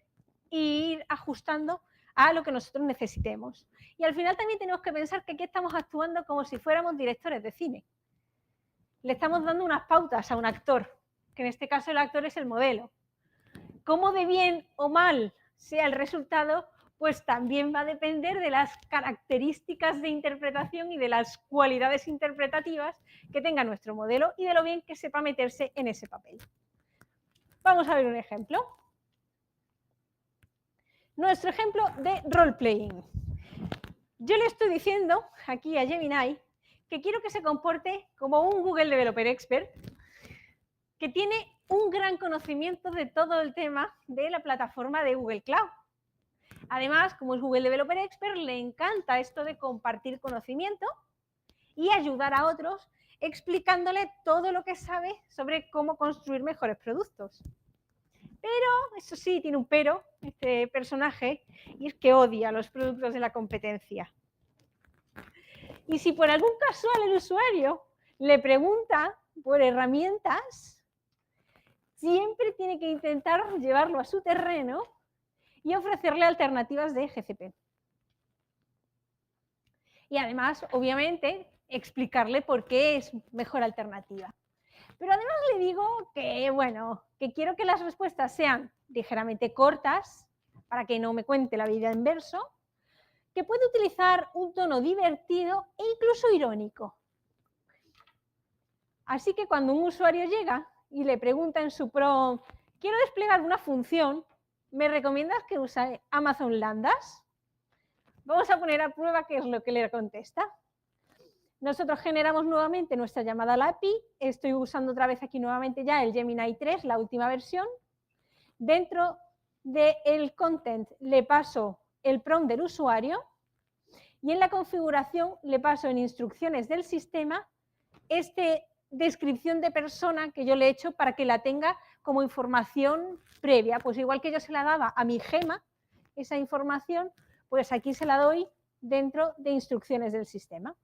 ir ajustando a lo que nosotros necesitemos. Y al final también tenemos que pensar que aquí estamos actuando como si fuéramos directores de cine. Le estamos dando unas pautas a un actor, que en este caso el actor es el modelo. Cómo de bien o mal sea el resultado, pues también va a depender de las características de interpretación y de las cualidades interpretativas que tenga nuestro modelo y de lo bien que sepa meterse en ese papel. Vamos a ver un ejemplo. Nuestro ejemplo de role-playing. Yo le estoy diciendo aquí a Gemini que quiero que se comporte como un Google Developer Expert que tiene un gran conocimiento de todo el tema de la plataforma de Google Cloud. Además, como es Google Developer Expert, le encanta esto de compartir conocimiento y ayudar a otros explicándole todo lo que sabe sobre cómo construir mejores productos. Pero, eso sí, tiene un pero, este personaje, y es que odia los productos de la competencia. Y si por algún casual el usuario le pregunta por herramientas, siempre tiene que intentar llevarlo a su terreno y ofrecerle alternativas de GCP. Y además, obviamente, explicarle por qué es mejor alternativa. Pero además le digo que, bueno, que quiero que las respuestas sean ligeramente cortas, para que no me cuente la vida en verso, que puede utilizar un tono divertido e incluso irónico. Así que cuando un usuario llega y le pregunta en su prompt, quiero desplegar una función, ¿me recomiendas que use Amazon Lambdas? Vamos a poner a prueba qué es lo que le contesta. Nosotros generamos nuevamente nuestra llamada a la API. Estoy usando otra vez aquí nuevamente ya el Gemini 3, la última versión. Dentro del content le paso el prompt del usuario y en la configuración le paso en instrucciones del sistema esta descripción de persona que yo le he hecho para que la tenga como información previa. Pues igual que yo se la daba a mi Gema, esa información, pues aquí se la doy dentro de instrucciones del sistema.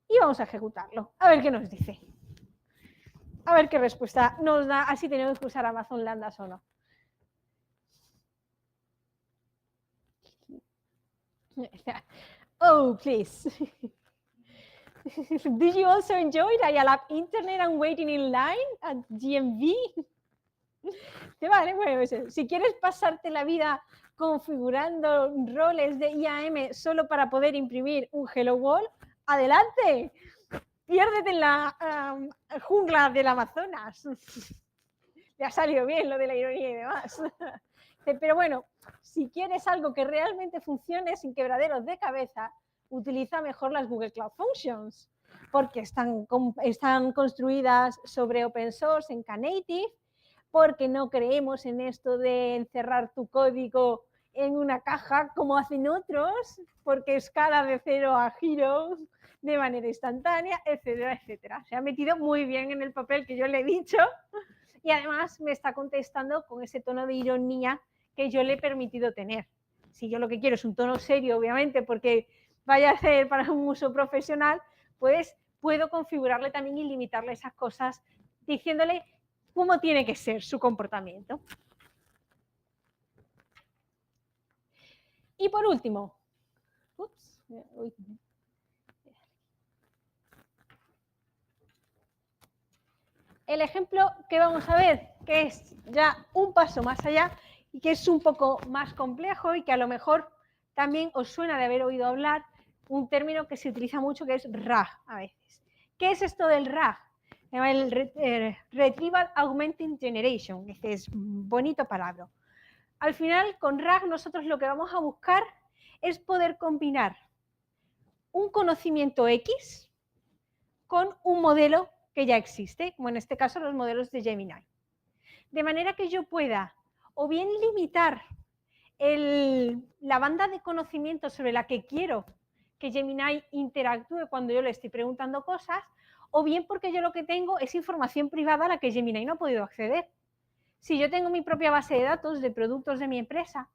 Y vamos a ejecutarlo, a ver qué nos dice. A ver qué respuesta nos da, así tenemos que usar Amazon Lambdas o no. Oh, please. Do you also enjoy dial up internet and waiting in line at GMV? Vale, bueno, si quieres pasarte la vida configurando roles de IAM solo para poder imprimir un Hello World, adelante. Piérdete en la jungla del Amazonas. Le ha salido bien lo de la ironía y demás. Pero bueno, si quieres algo que realmente funcione sin quebraderos de cabeza, utiliza mejor las Google Cloud Functions, porque están construidas sobre open source en Knative, porque no creemos en esto de encerrar tu código en una caja como hacen otros, porque escala de 0 a Hero de manera instantánea, etcétera, etcétera. Se ha metido muy bien en el papel que yo le he dicho y además me está contestando con ese tono de ironía que yo le he permitido tener. Si yo lo que quiero es un tono serio, obviamente, porque vaya a ser para un uso profesional, pues puedo configurarle también y limitarle esas cosas diciéndole cómo tiene que ser su comportamiento. Y por último, el ejemplo que vamos a ver, que es ya un paso más allá y que es un poco más complejo y que a lo mejor también os suena de haber oído hablar un término que se utiliza mucho, que es RAG a veces. ¿Qué es esto del RAG? Se llama el Retrieval Augmented Generation, que es un bonito palabra. Al final, con RAG nosotros lo que vamos a buscar es poder combinar un conocimiento X con un modelo que ya existe, como en este caso los modelos de Gemini. De manera que yo pueda o bien limitar la banda de conocimiento sobre la que quiero que Gemini interactúe cuando yo le estoy preguntando cosas, o bien porque yo lo que tengo es información privada a la que Gemini no ha podido acceder. Si yo tengo mi propia base de datos de productos de mi empresa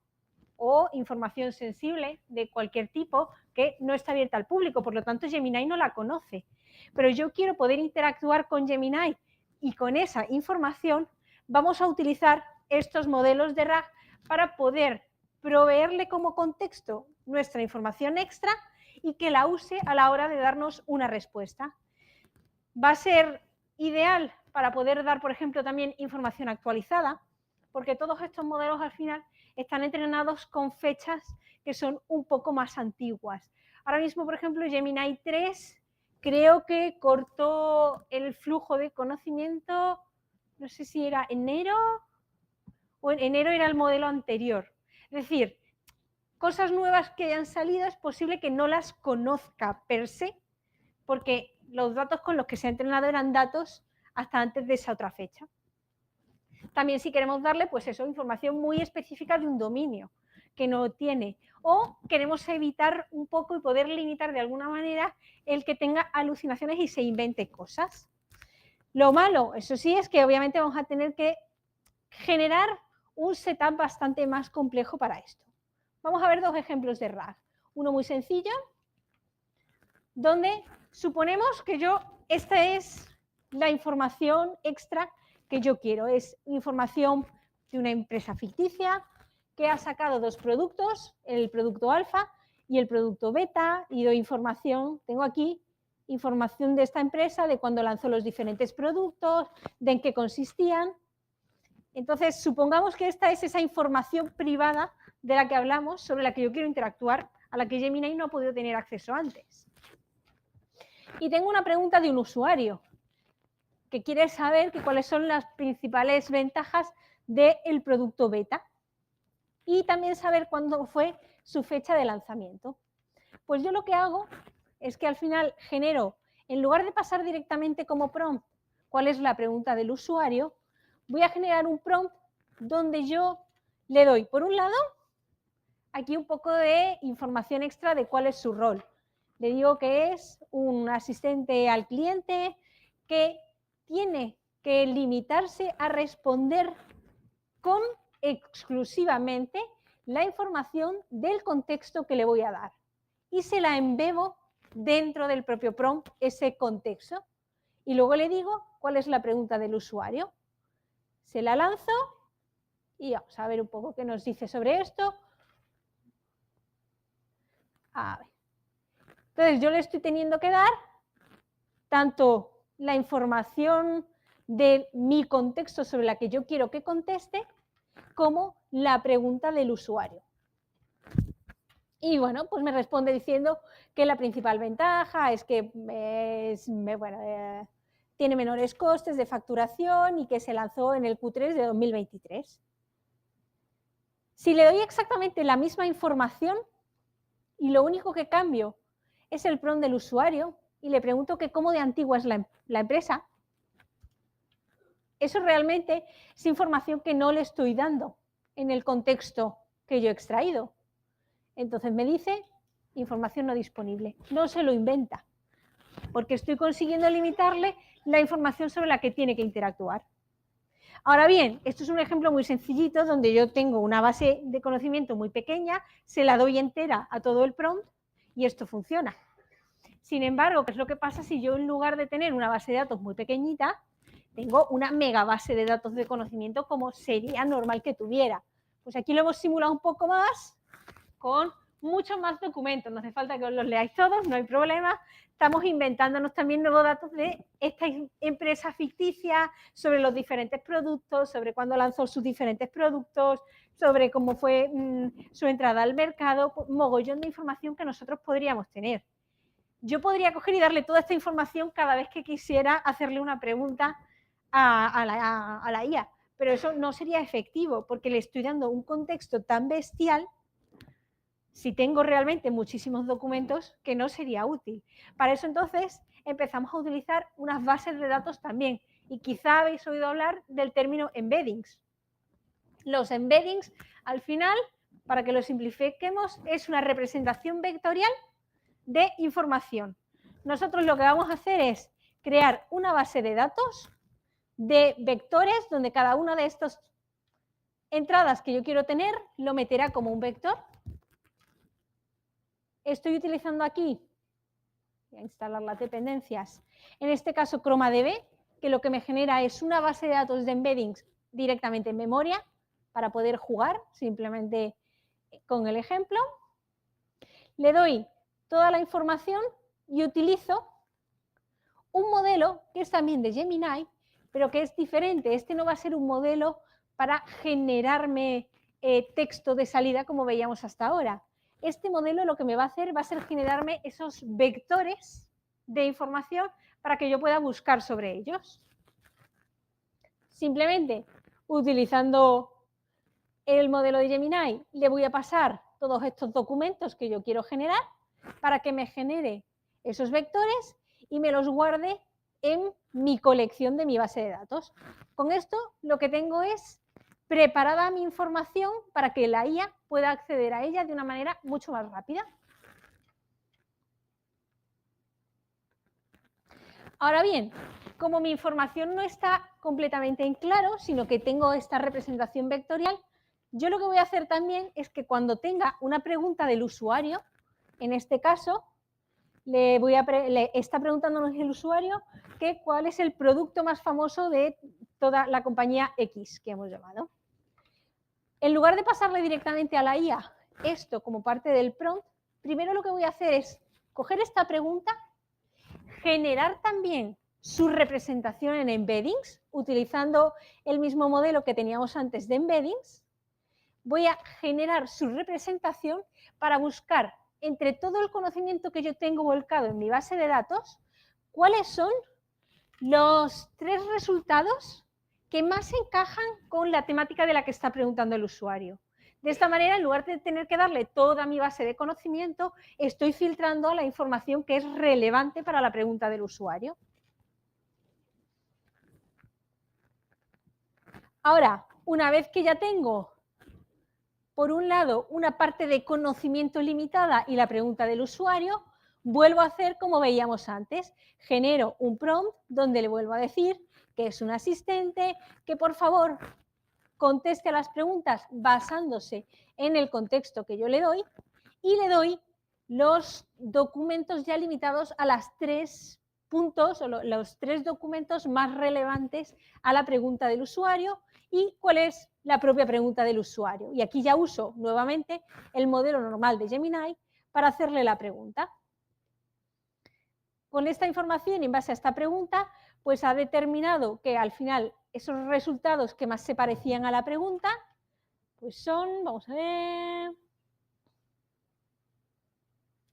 o información sensible de cualquier tipo que no está abierta al público, por lo tanto Gemini no la conoce, pero yo quiero poder interactuar con Gemini y con esa información vamos a utilizar estos modelos de RAG para poder proveerle como contexto nuestra información extra y que la use a la hora de darnos una respuesta. Va a ser ideal para poder dar, por ejemplo, también información actualizada, porque todos estos modelos al final están entrenados con fechas que son un poco más antiguas. Ahora mismo, por ejemplo, Gemini 3 creo que cortó el flujo de conocimiento, no sé si era enero o en enero era el modelo anterior. Es decir, cosas nuevas que hayan salido es posible que no las conozca per se, porque los datos con los que se ha entrenado eran datos hasta antes de esa otra fecha. También si queremos darle, pues eso, información muy específica de un dominio que no tiene, o queremos evitar un poco y poder limitar de alguna manera el que tenga alucinaciones y se invente cosas. Lo malo, eso sí, es que obviamente vamos a tener que generar un setup bastante más complejo para esto. Vamos a ver dos ejemplos de RAG. Uno muy sencillo, donde suponemos que esta es la información extra que yo quiero. Es información de una empresa ficticia que ha sacado dos productos, el producto alfa y el producto beta, y doy información, tengo aquí información de esta empresa, de cuándo lanzó los diferentes productos, de en qué consistían. Entonces, supongamos que esta es esa información privada de la que hablamos, sobre la que yo quiero interactuar, a la que Gemini no ha podido tener acceso antes. Y tengo una pregunta de un usuario que quiere saber cuáles son las principales ventajas del producto beta. y también saber cuándo fue su fecha de lanzamiento. Pues yo lo que hago es que al final genero, en lugar de pasar directamente como prompt cuál es la pregunta del usuario, voy a generar un prompt donde yo le doy, por un lado, aquí un poco de información extra de cuál es su rol. Le digo que es un asistente al cliente que tiene que limitarse a responder con exclusivamente la información del contexto que le voy a dar. Y se la embebo dentro del propio prompt ese contexto. Y luego le digo cuál es la pregunta del usuario. Se la lanzo y vamos a ver un poco qué nos dice sobre esto. A ver. Entonces yo le estoy teniendo que dar tanto la información de mi contexto sobre la que yo quiero que conteste, como la pregunta del usuario. Y bueno, pues me responde diciendo que la principal ventaja es que tiene menores costes de facturación y que se lanzó en el Q3 de 2023. Si le doy exactamente la misma información y lo único que cambio es el prompt del usuario y le pregunto que cómo de antigua es la empresa, eso realmente es información que no le estoy dando en el contexto que yo he extraído. Entonces me dice información no disponible, no se lo inventa, porque estoy consiguiendo limitarle la información sobre la que tiene que interactuar. Ahora bien, esto es un ejemplo muy sencillito donde yo tengo una base de conocimiento muy pequeña, se la doy entera a todo el prompt y esto funciona. Sin embargo, ¿qué es lo que pasa si yo en lugar de tener una base de datos muy pequeñita, tengo una mega base de datos de conocimiento como sería normal que tuviera? Pues aquí lo hemos simulado un poco más con muchos más documentos. No hace falta que os los leáis todos, no hay problema. Estamos inventándonos también nuevos datos de esta empresa ficticia, sobre los diferentes productos, sobre cuándo lanzó sus diferentes productos, sobre cómo fue su entrada al mercado, mogollón de información que nosotros podríamos tener. Yo podría coger y darle toda esta información cada vez que quisiera hacerle una pregunta a la IA, pero eso no sería efectivo porque le estoy dando un contexto tan bestial, si tengo realmente muchísimos documentos, que no sería útil. Para eso entonces empezamos a utilizar unas bases de datos también, y quizá habéis oído hablar del término embeddings. Los embeddings, al final, para que lo simplifiquemos, es una representación vectorial de información. Nosotros lo que vamos a hacer es crear una base de datos de vectores donde cada una de estas entradas que yo quiero tener lo meterá como un vector. Estoy utilizando aquí, voy a instalar las dependencias, en este caso ChromaDB, que lo que me genera es una base de datos de embeddings directamente en memoria para poder jugar simplemente con el ejemplo. Le doy toda la información y utilizo un modelo que es también de Gemini, pero que es diferente. Este no va a ser un modelo para generarme texto de salida como veíamos hasta ahora. Este modelo lo que me va a hacer va a ser generarme esos vectores de información para que yo pueda buscar sobre ellos. Simplemente utilizando el modelo de Gemini le voy a pasar todos estos documentos que yo quiero generar para que me genere esos vectores y me los guarde en mi colección de mi base de datos. Con esto lo que tengo es preparada mi información para que la IA pueda acceder a ella de una manera mucho más rápida. Ahora bien, como mi información no está completamente en claro, sino que tengo esta representación vectorial, yo lo que voy a hacer también es que cuando tenga una pregunta del usuario, en este caso, le está preguntándonos el usuario que cuál es el producto más famoso de toda la compañía X que hemos llamado. En lugar de pasarle directamente a la IA esto como parte del prompt, primero lo que voy a hacer es coger esta pregunta, generar también su representación en embeddings, utilizando el mismo modelo que teníamos antes de embeddings. Voy a generar su representación para buscar entre todo el conocimiento que yo tengo volcado en mi base de datos, cuáles son los 3 resultados que más encajan con la temática de la que está preguntando el usuario. De esta manera, en lugar de tener que darle toda mi base de conocimiento, estoy filtrando la información que es relevante para la pregunta del usuario. Ahora, una vez que ya tengo, por un lado, una parte de conocimiento limitada y la pregunta del usuario, vuelvo a hacer como veíamos antes. Genero un prompt donde le vuelvo a decir que es un asistente, que por favor conteste a las preguntas basándose en el contexto que yo le doy y le doy los documentos ya limitados a las 3 puntos o los 3 documentos más relevantes a la pregunta del usuario y cuál es la propia pregunta del usuario. Y aquí ya uso nuevamente el modelo normal de Gemini para hacerle la pregunta. Con esta información y en base a esta pregunta, pues ha determinado que al final esos resultados que más se parecían a la pregunta, pues son, vamos a ver,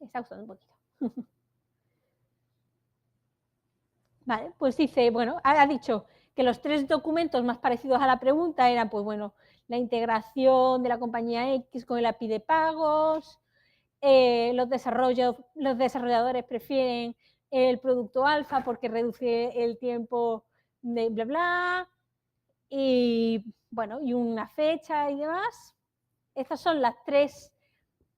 está gustando un poquito. Vale, pues dice, bueno, ha dicho que los 3 documentos más parecidos a la pregunta eran, pues bueno, la integración de la compañía X con el API de pagos, los desarrolladores prefieren el producto alfa porque reduce el tiempo de bla, bla, y bueno, y una fecha y demás. Estas son las 3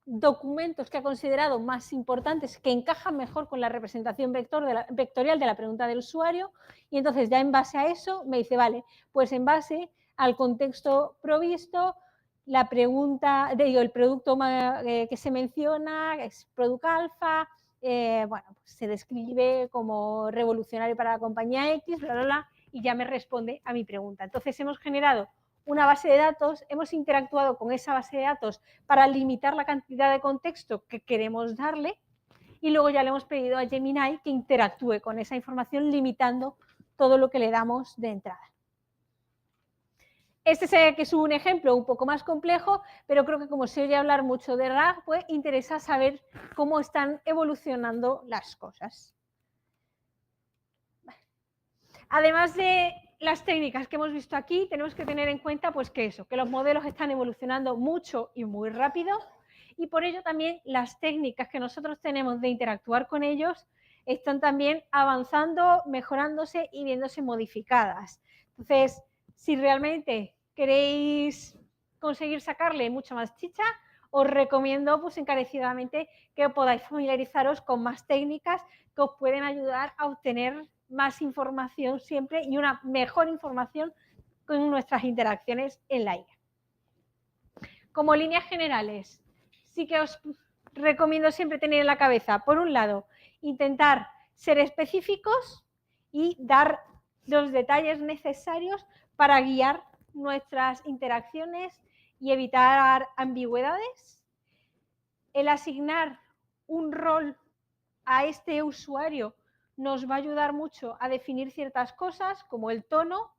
documentos que ha considerado más importantes, que encajan mejor con la representación vectorial de la pregunta del usuario, y entonces ya en base a eso me dice, vale, pues en base al contexto provisto, la pregunta, el producto que se menciona es Product Alpha, bueno, pues se describe como revolucionario para la compañía X, bla, bla, bla, y ya me responde a mi pregunta. Entonces hemos generado una base de datos, hemos interactuado con esa base de datos para limitar la cantidad de contexto que queremos darle y luego ya le hemos pedido a Gemini que interactúe con esa información limitando todo lo que le damos de entrada. Este sé que es un ejemplo un poco más complejo, pero creo que como se oye hablar mucho de RAG, pues interesa saber cómo están evolucionando las cosas. Además de las técnicas que hemos visto aquí, tenemos que tener en cuenta pues, que los modelos están evolucionando mucho y muy rápido, y por ello también las técnicas que nosotros tenemos de interactuar con ellos están también avanzando, mejorándose y viéndose modificadas. Entonces, si realmente queréis conseguir sacarle mucha más chicha, os recomiendo pues, encarecidamente que podáis familiarizaros con más técnicas que os pueden ayudar a obtener más información siempre y una mejor información con nuestras interacciones en la IA. Como líneas generales, sí que os recomiendo siempre tener en la cabeza, por un lado, intentar ser específicos y dar los detalles necesarios para guiar nuestras interacciones y evitar ambigüedades. El asignar un rol a este usuario nos va a ayudar mucho a definir ciertas cosas, como el tono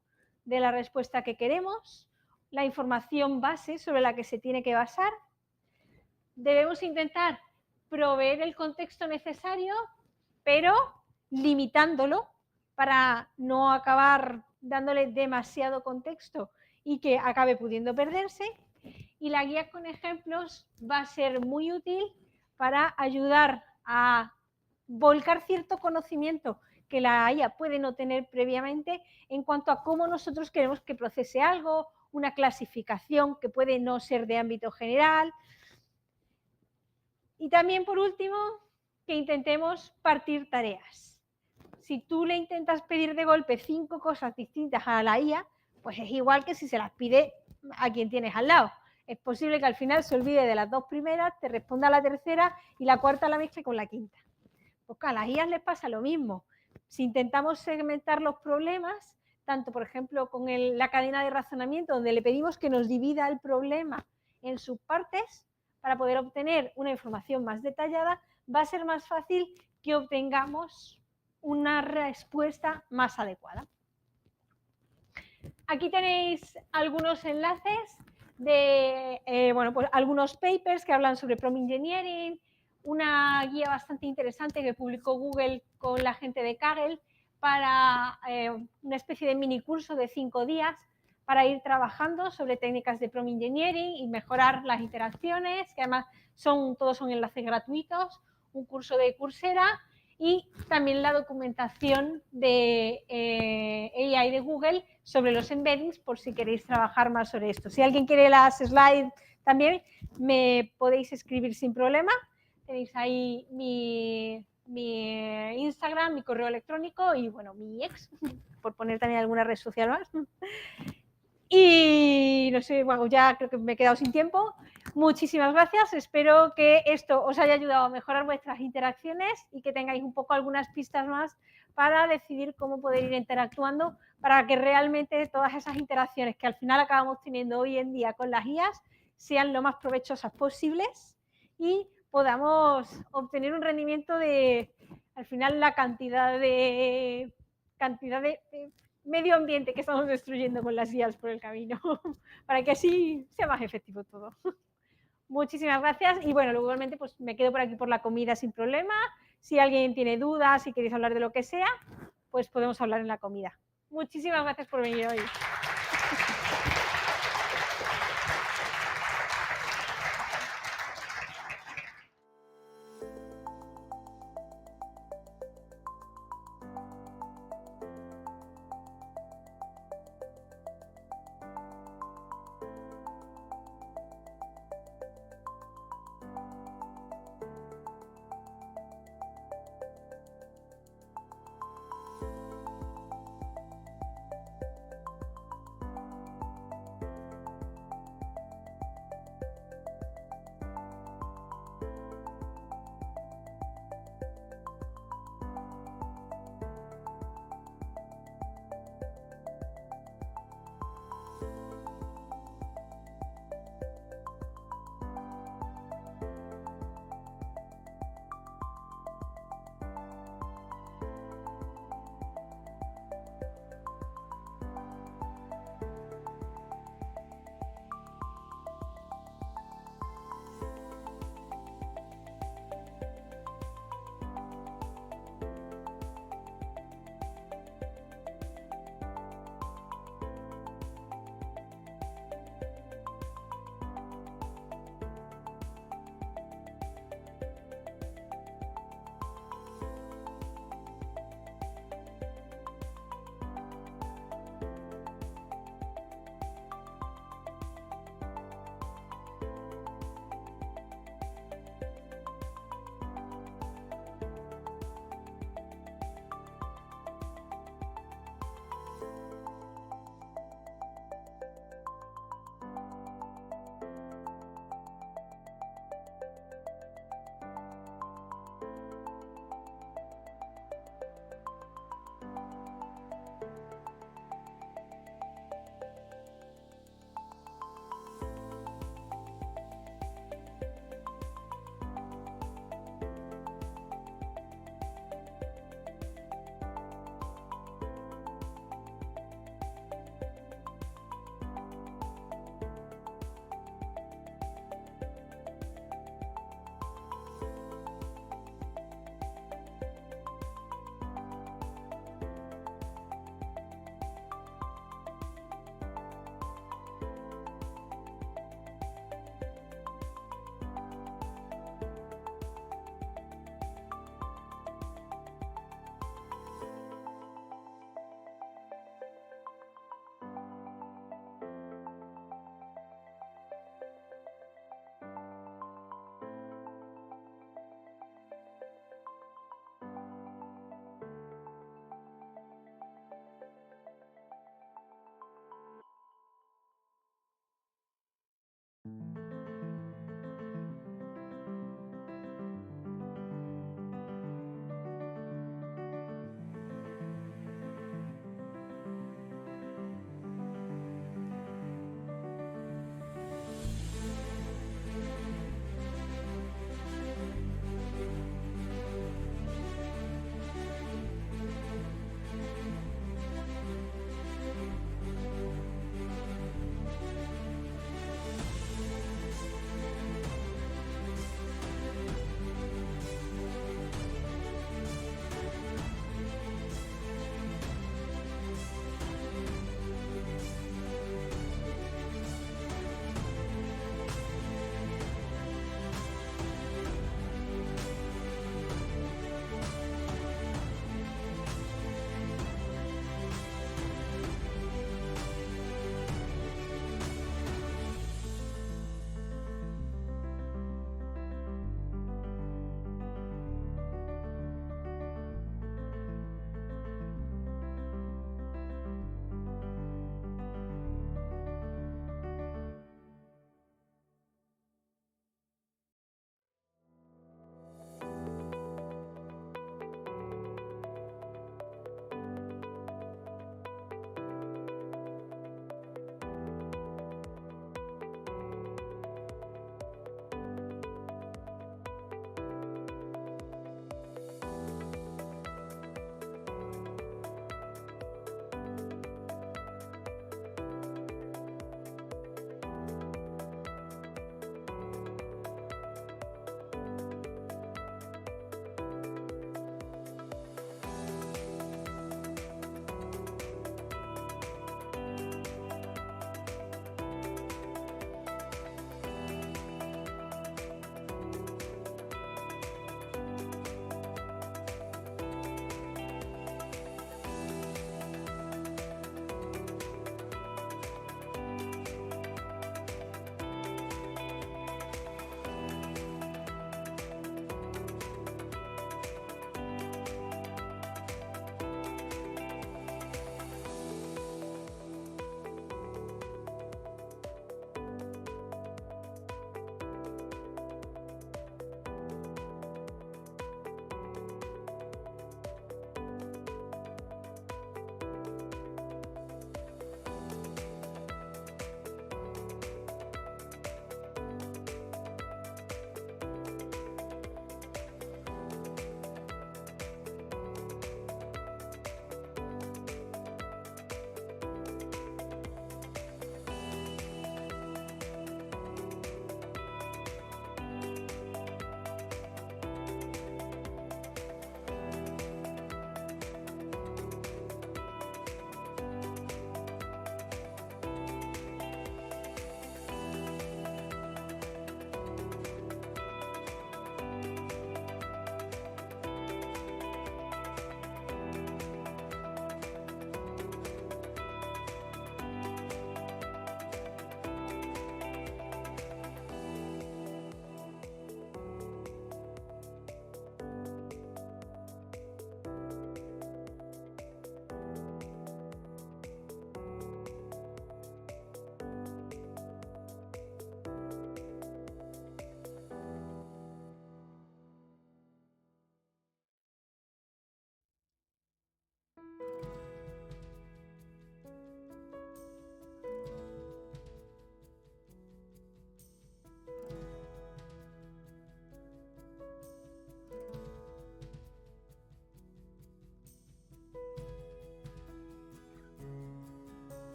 de la respuesta que queremos, la información base sobre la que se tiene que basar. Debemos intentar proveer el contexto necesario, pero limitándolo para no acabar dándole demasiado contexto y que acabe pudiendo perderse. Y la guía con ejemplos va a ser muy útil para ayudar a volcar cierto conocimiento que la IA puede no tener previamente en cuanto a cómo nosotros queremos que procese algo, una clasificación que puede no ser de ámbito general. Y también, por último, que intentemos partir tareas. Si tú le intentas pedir de golpe 5 cosas distintas a la IA, pues es igual que si se las pide a quien tienes al lado. Es posible que al final se olvide de las 2 primeras, te responda a la tercera y la cuarta la mezcle con la quinta. Pues a las IAs les pasa lo mismo. Si intentamos segmentar los problemas, tanto por ejemplo con la cadena de razonamiento, donde le pedimos que nos divida el problema en subpartes para poder obtener una información más detallada, va a ser más fácil que obtengamos una respuesta más adecuada. Aquí tenéis algunos enlaces de pues algunos papers que hablan sobre prompt engineering, una guía bastante interesante que publicó Google con la gente de Kaggle para una especie de mini curso de 5 días para ir trabajando sobre técnicas de prompt engineering y mejorar las interacciones, que además todos son enlaces gratuitos, un curso de Coursera y también la documentación de AI de Google sobre los embeddings, por si queréis trabajar más sobre esto. Si alguien quiere las slides también, me podéis escribir sin problema. Tenéis ahí mi Instagram, mi correo electrónico y, bueno, mi ex, por poner también alguna red social más. Y no sé, bueno, ya creo que me he quedado sin tiempo. Muchísimas gracias. Espero que esto os haya ayudado a mejorar vuestras interacciones y que tengáis un poco algunas pistas más para decidir cómo poder ir interactuando para que realmente todas esas interacciones que al final acabamos teniendo hoy en día con las IAs sean lo más provechosas posibles y podamos obtener un rendimiento de, al final, la cantidad de medio ambiente que estamos destruyendo con las IAs por el camino, para que así sea más efectivo todo. Muchísimas gracias y, bueno, igualmente pues me quedo por aquí por la comida sin problema. Si alguien tiene dudas, si queréis hablar de lo que sea, pues podemos hablar en la comida. Muchísimas gracias por venir hoy.